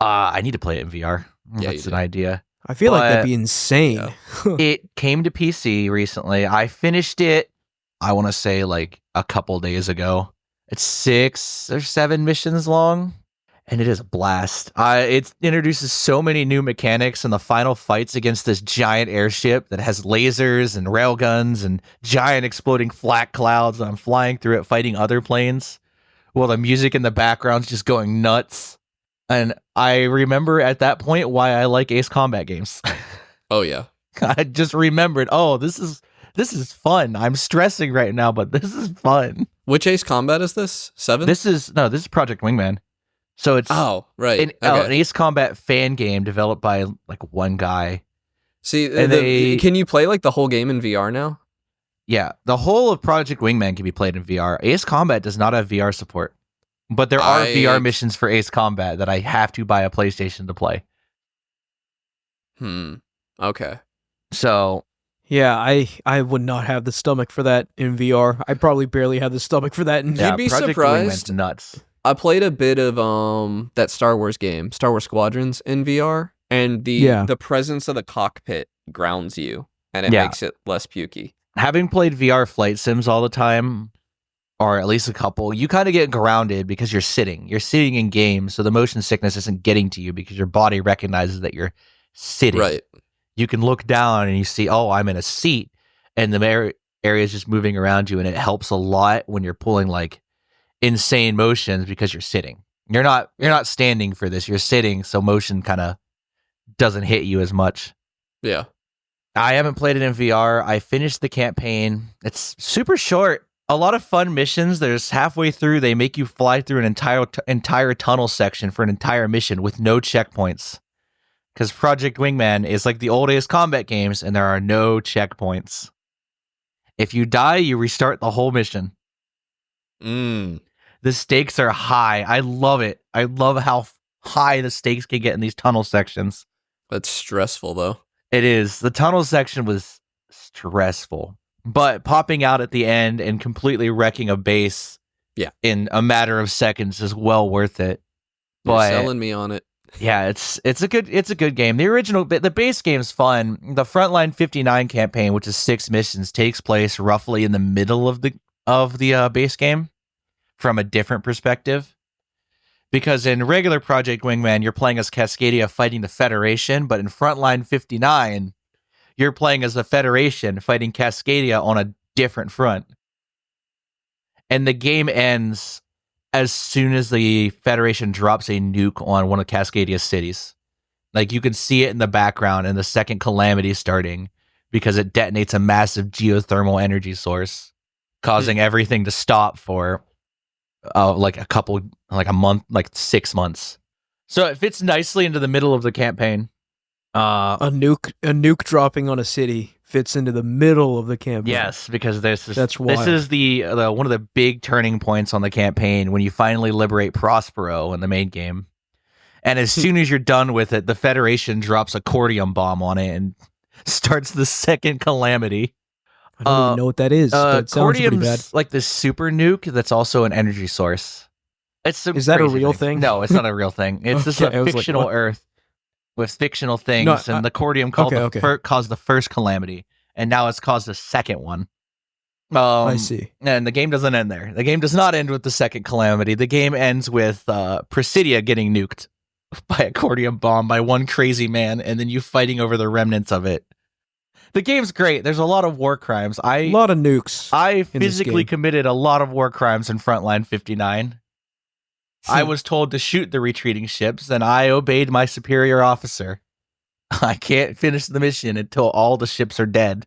I need to play it in VR. Yeah, That's you an do. idea. I feel like that'd But- be insane. It came to PC recently. I finished it, I want to say like a couple days ago. It's 6 or 7 missions long, and it is a blast. It introduces so many new mechanics, and the final fights against this giant airship that has lasers and railguns and giant exploding flak clouds. And I'm flying through it, fighting other planes, while the music in the background's just going nuts. And I remember at that point why I like Ace Combat games. Oh yeah. I just remembered, oh, this is fun. I'm stressing right now, but this is fun. Which Ace Combat is this? 7? This is Project Wingman. So it's Oh, right. an Okay. Ace Combat fan game developed by like one guy. See, and they- can you play like the whole game in VR now? Yeah, the whole of Project Wingman can be played in VR. Ace Combat does not have VR support, but there are VR missions for Ace Combat that I have to buy a PlayStation to play. Okay. So Yeah, I would not have the stomach for that in VR. I probably barely have the stomach for that in yeah, You'd be Project surprised. Wingman's nuts. I played a bit of that Star Wars game, Star Wars Squadrons, in VR, and the presence of the cockpit grounds you, and it Yeah. makes it less pukey. Having played VR flight sims all the time, or at least a couple, you kind of get grounded because you're sitting. You're sitting in games, so the motion sickness isn't getting to you because your body recognizes that you're sitting. Right. You can look down and you see, oh, I'm in a seat, and the area is just moving around you, and it helps a lot when you're pulling like insane motions because you're sitting. You're not standing for this. You're sitting, so motion kind of doesn't hit you as much. Yeah. I haven't played it in VR. I finished the campaign. It's super short. A lot of fun missions. There's halfway through, they make you fly through an entire tunnel section for an entire mission with no checkpoints. Because Project Wingman is like the old Ace Combat games, and there are no checkpoints. If you die, you restart the whole mission. The stakes are high. I love it. I love how high the stakes can get in these tunnel sections. That's stressful though. It is. The tunnel section was stressful, but popping out at the end and completely wrecking a base in a matter of seconds is well worth it. You're But selling me on it. yeah, it's a good game. The base game's fun. The Frontline 59 campaign, which is 6 missions, takes place roughly in the middle of the base game from a different perspective. Because in regular Project Wingman, you're playing as Cascadia fighting the Federation, but in Frontline 59, you're playing as the Federation fighting Cascadia on a different front. And the game ends as soon as the Federation drops a nuke on one of Cascadia's cities. Like, you can see it in the background and the second calamity starting because it detonates a massive geothermal energy source, causing everything to stop for a month, like 6 months. So it fits nicely into the middle of the campaign. a nuke dropping on a city fits into the middle of the campaign. Yes, because this is the one of the big turning points on the campaign when you finally liberate Prospero in the main game. And as soon as you're done with it, the Federation drops a cordium bomb on it and starts the second calamity. I don't even know what that is, but it sounds pretty bad. Cordium's like this super nuke that's also an energy source. Is that a real thing? No, it's not a real thing. It's just Okay, I a was like, fictional what? Earth with fictional things, and the cordium caused the first calamity, and now it's caused the second one. I see. And the game doesn't end there. The game does not end with the second calamity. The game ends with Presidia getting nuked by a cordium bomb by one crazy man, and then you fighting over the remnants of it. The game's great. There's a lot of war crimes. A lot of nukes. I physically committed a lot of war crimes in Frontline 59. I was told to shoot the retreating ships, and I obeyed my superior officer. I can't finish the mission until all the ships are dead.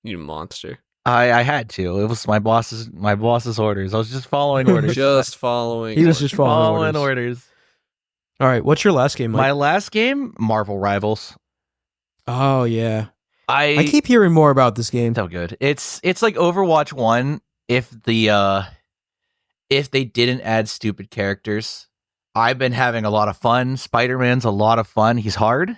You monster. I had to. It was my boss's orders. I was just following orders. Just following. He was just following orders. All right, what's your last game, Mike? My last game, Marvel Rivals. Oh yeah. I keep hearing more about this game. So good. It's like Overwatch 1 if they didn't add stupid characters. I've been having a lot of fun. Spider-Man's a lot of fun. He's hard.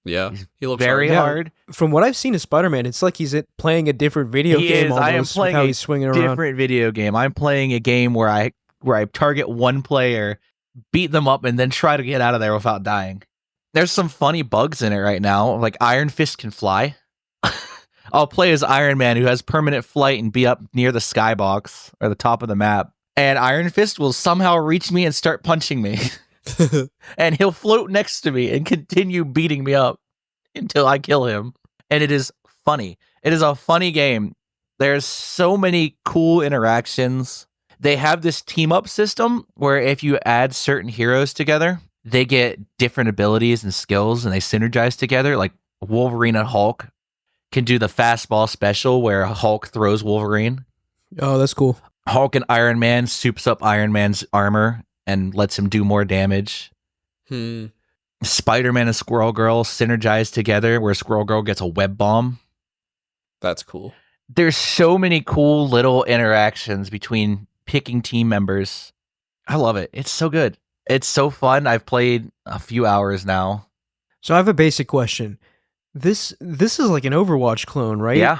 Yeah, He's he looks very hard. hard. From what I've seen of Spider-Man, it's like he's playing a different video He game is. almost I am with playing how a he's swinging around. different video game. I'm playing a game where I target one player, beat them up, and then try to get out of there without dying. There's some funny bugs in it right now. Like Iron Fist can fly. I'll play as Iron Man, who has permanent flight and be up near the skybox or the top of the map. And Iron Fist will somehow reach me and start punching me. And he'll float next to me and continue beating me up until I kill him. And it is funny. It is a funny game. There's so many cool interactions. They have this team up system where if you add certain heroes together, they get different abilities and skills and they synergize together. Like Wolverine and Hulk can do the fastball special where Hulk throws Wolverine. Oh, that's cool. Hulk and Iron Man soups up Iron Man's armor and lets him do more damage. Spider-Man and Squirrel Girl synergize together where Squirrel Girl gets a web bomb. That's cool. There's so many cool little interactions between picking team members. I love it. It's so good. It's so fun. I've played a few hours now. So I have a basic question. This is like an Overwatch clone, right? Yeah.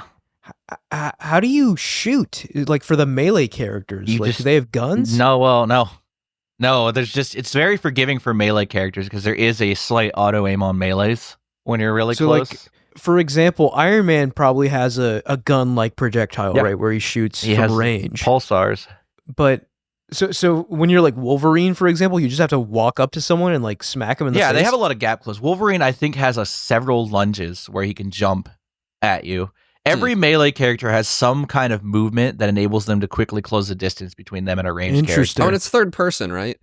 How do you shoot? Like for the melee characters? You Like, just- do they have guns? No, well, no. No, it's very forgiving for melee characters because there is a slight auto aim on melees when you're really So, close. like, for example, Iron Man probably has a gun-like projectile, Yeah. right, where he shoots He from has range. pulsars. But so when you're like Wolverine, for example, you just have to walk up to someone and like smack him in the face. Yeah, they have a lot of gap close. Wolverine, I think, has several lunges where he can jump at you. Every melee character has some kind of movement that enables them to quickly close the distance between them and a ranged Interesting. Oh, character. and it's third person, right?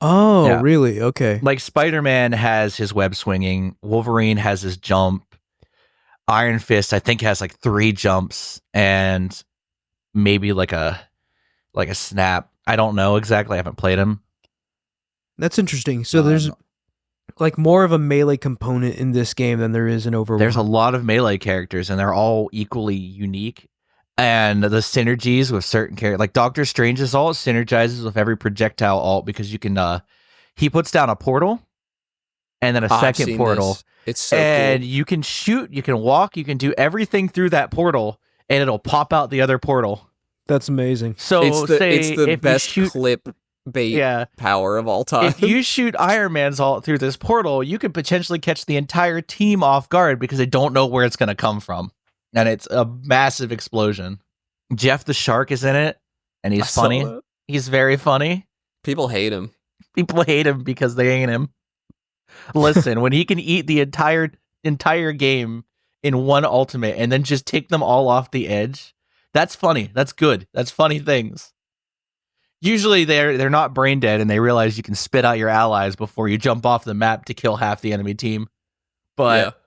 Oh, Yeah. really? Okay. Like Spider-Man has his web swinging. Wolverine has his jump. Iron Fist, I think, has like 3 jumps and maybe like a snap. I don't know exactly. I haven't played him. That's interesting. So there's like more of a melee component in this game than there is in Overwatch. There's a lot of melee characters, and they're all equally unique. And the synergies with certain characters, like Doctor Strange's ult synergizes with every projectile ult because you can. He puts down a portal, and then a I've second seen portal, this. It's so and cool. you can shoot, you can walk, you can do everything through that portal, and it'll pop out the other portal. That's amazing. So It's the say it's the if best you shoot, clip bait yeah. power of all time. If you shoot Iron Man's ult through this portal, you could potentially catch the entire team off guard because they don't know where it's going to come from. And it's a massive explosion. Jeff the Shark is in it, and I he's saw funny. that. He's very funny. People hate him. People hate him because they ain't him. Listen, when he can eat the entire game in one ultimate and then just take them all off the edge, that's funny. That's good. That's funny things. Usually they're not brain dead and they realize you can spit out your allies before you jump off the map to kill half the enemy team. But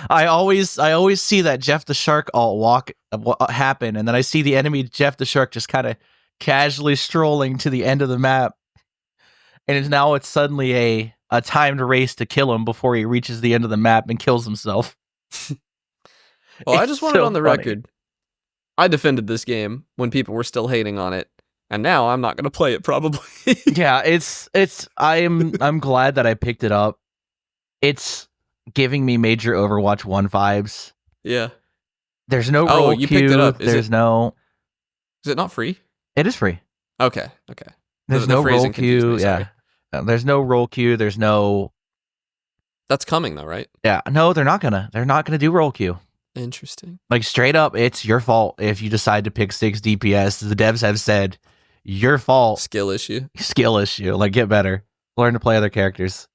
I always see that Jeff the Shark ult happen, and then I see the enemy Jeff the Shark just kind of casually strolling to the end of the map, and now it's suddenly a timed race to kill him before he reaches the end of the map and kills himself. Well, I It's just want it so on the funny. record. I defended this game when people were still hating on it, and now I'm not going to play it probably. Yeah, I'm glad that I picked it up. It's giving me major Overwatch 1 vibes. Yeah. There's no Oh, roll you queue. picked it up. Is There's it- no. Is it not free? It is free. Okay. There's The no phrasing roll confused queue. me, sorry. Yeah. There's no roll queue. There's no. That's coming though, right? Yeah. No, they're not gonna do roll queue. Interesting. Like straight up, it's your fault if you decide to pick 6 DPS. The devs have said, your fault. Skill issue. Skill issue. Like get better. Learn to play other characters.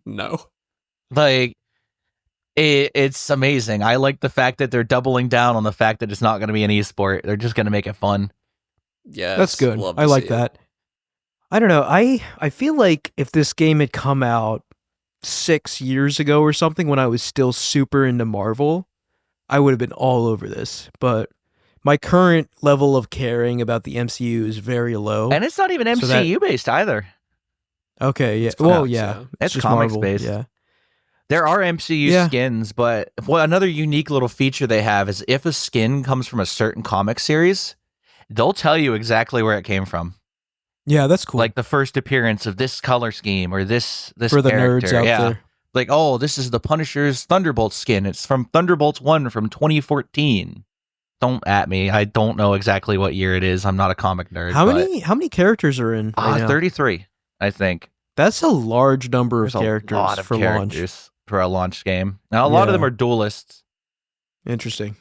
No. Like it's amazing. I like the fact that they're doubling down on the fact that it's not going to be an esport. They're just going to make it fun. Yeah. That's good. I like that. I don't know. I feel like if this game had come out 6 years ago or something when I was still super into Marvel, I would have been all over this. But my current level of caring about the MCU is very low. And it's not even So that- MCU based either. Okay, yeah. It's Well, comics, yeah. yeah. It's just comics Marvel, based. Yeah. There are MCU Yeah. skins, but another unique little feature they have is if a skin comes from a certain comic series, they'll tell you exactly where it came from. Yeah, that's cool. Like the first appearance of this color scheme or this for the character. nerds out yeah. there. Like, oh, this is the Punisher's Thunderbolt skin. It's from Thunderbolts 1 from 2014. Don't at me. I don't know exactly what year it is. I'm not a comic nerd. How many characters are in right now? 33, I think. That's a large number of There's characters a lot of for launch. characters for a launch game. Now, a lot of them are duelists. Interesting.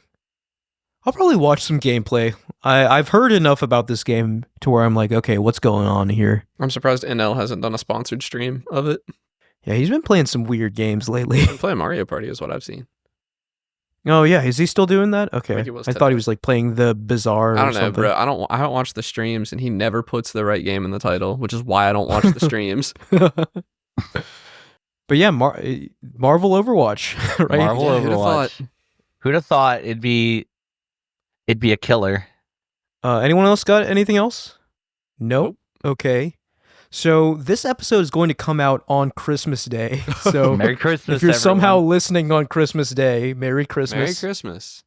I'll probably watch some gameplay. I've heard enough about this game to where I'm like, okay, what's going on here? I'm surprised NL hasn't done a sponsored stream of it. Yeah, he's been playing some weird games lately. Playing Mario Party is what I've seen. Oh yeah, is he still doing that? Okay, think he was I thought he was like playing the Bizarre. Or I don't know, something. bro. I don't watch the streams, and he never puts the right game in the title, which is why I don't watch the streams. But yeah, Marvel Overwatch, right? Marvel Yeah, who'da Overwatch. Who'd have thought it'd be a killer? Anyone else got anything else? Nope. Okay. So this episode is going to come out on Christmas Day. So Merry Christmas, if you're somehow everyone. listening on Christmas Day, Merry Christmas. Merry Christmas.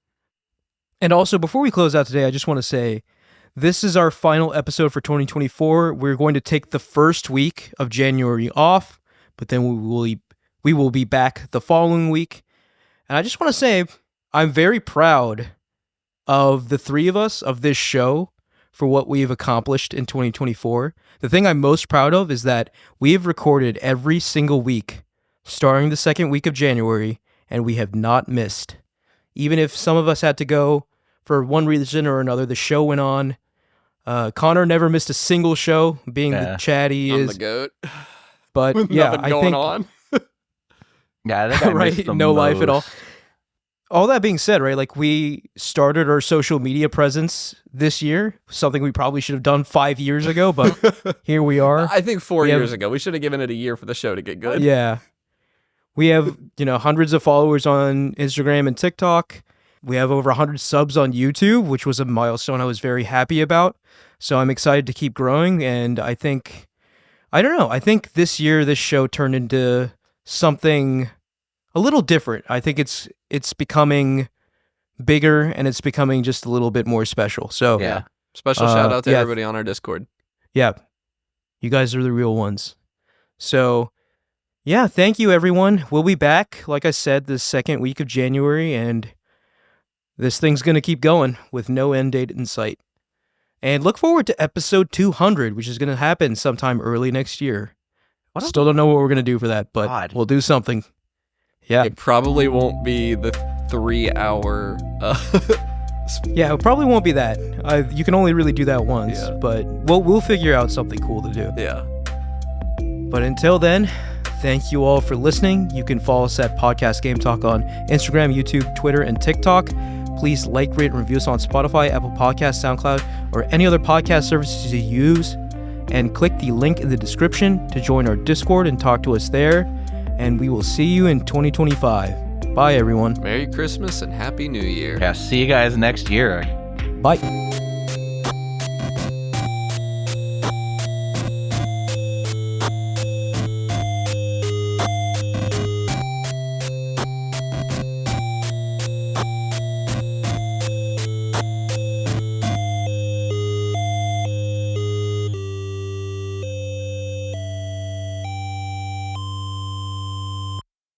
And also, before we close out today, I just want to say this is our final episode for 2024. We're going to take the first week of January off, but then we will be back the following week. And I just want to say I'm very proud of the three of us, of this show, for what we've accomplished in 2024. The thing I'm most proud of is that we have recorded every single week starting the second week of January, and we have not missed. Even if some of us had to go for one reason or another, the show went on. Connor never missed a single show, being the Chad he I'm is. the goat. But With yeah, nothing I going think on. Yeah, I think I right, missed the no life at all. most. All that being said, right, like we started our social media presence this year, something we probably should have done 5 years ago, but here we are. I think 4 We have- years ago. We should have given it a year for the show to get good. Yeah. We have, hundreds of followers on Instagram and TikTok. We have over 100 subs on YouTube, which was a milestone I was very happy about. So I'm excited to keep growing. And I think this year, this show turned into something a little different. I think it's becoming bigger and it's becoming just a little bit more special. So Yeah. Special shout out to yeah. everybody on our Discord. yeah, you guys are the real ones. So yeah, thank you everyone. We'll be back, like I said, the second week of January, and this thing's going to keep going with no end date in sight. And look forward to episode 200, which is going to happen sometime early next year. Still don't know what we're going to do for that, but God. we'll do something. Yeah. It probably won't be the 3 hour. Yeah, it probably won't be that. You can only really do that once, Yeah. but we'll figure out something cool to do. Yeah. But until then, thank you all for listening. You can follow us at Podcast Game Talk on Instagram, YouTube, Twitter, and TikTok. Please like, rate, and review us on Spotify, Apple Podcasts, SoundCloud, or any other podcast services you use. And click the link in the description to join our Discord and talk to us there. And we will see you in 2025. Bye, everyone. Merry Christmas and Happy New Year. Yeah, see you guys next year. Bye.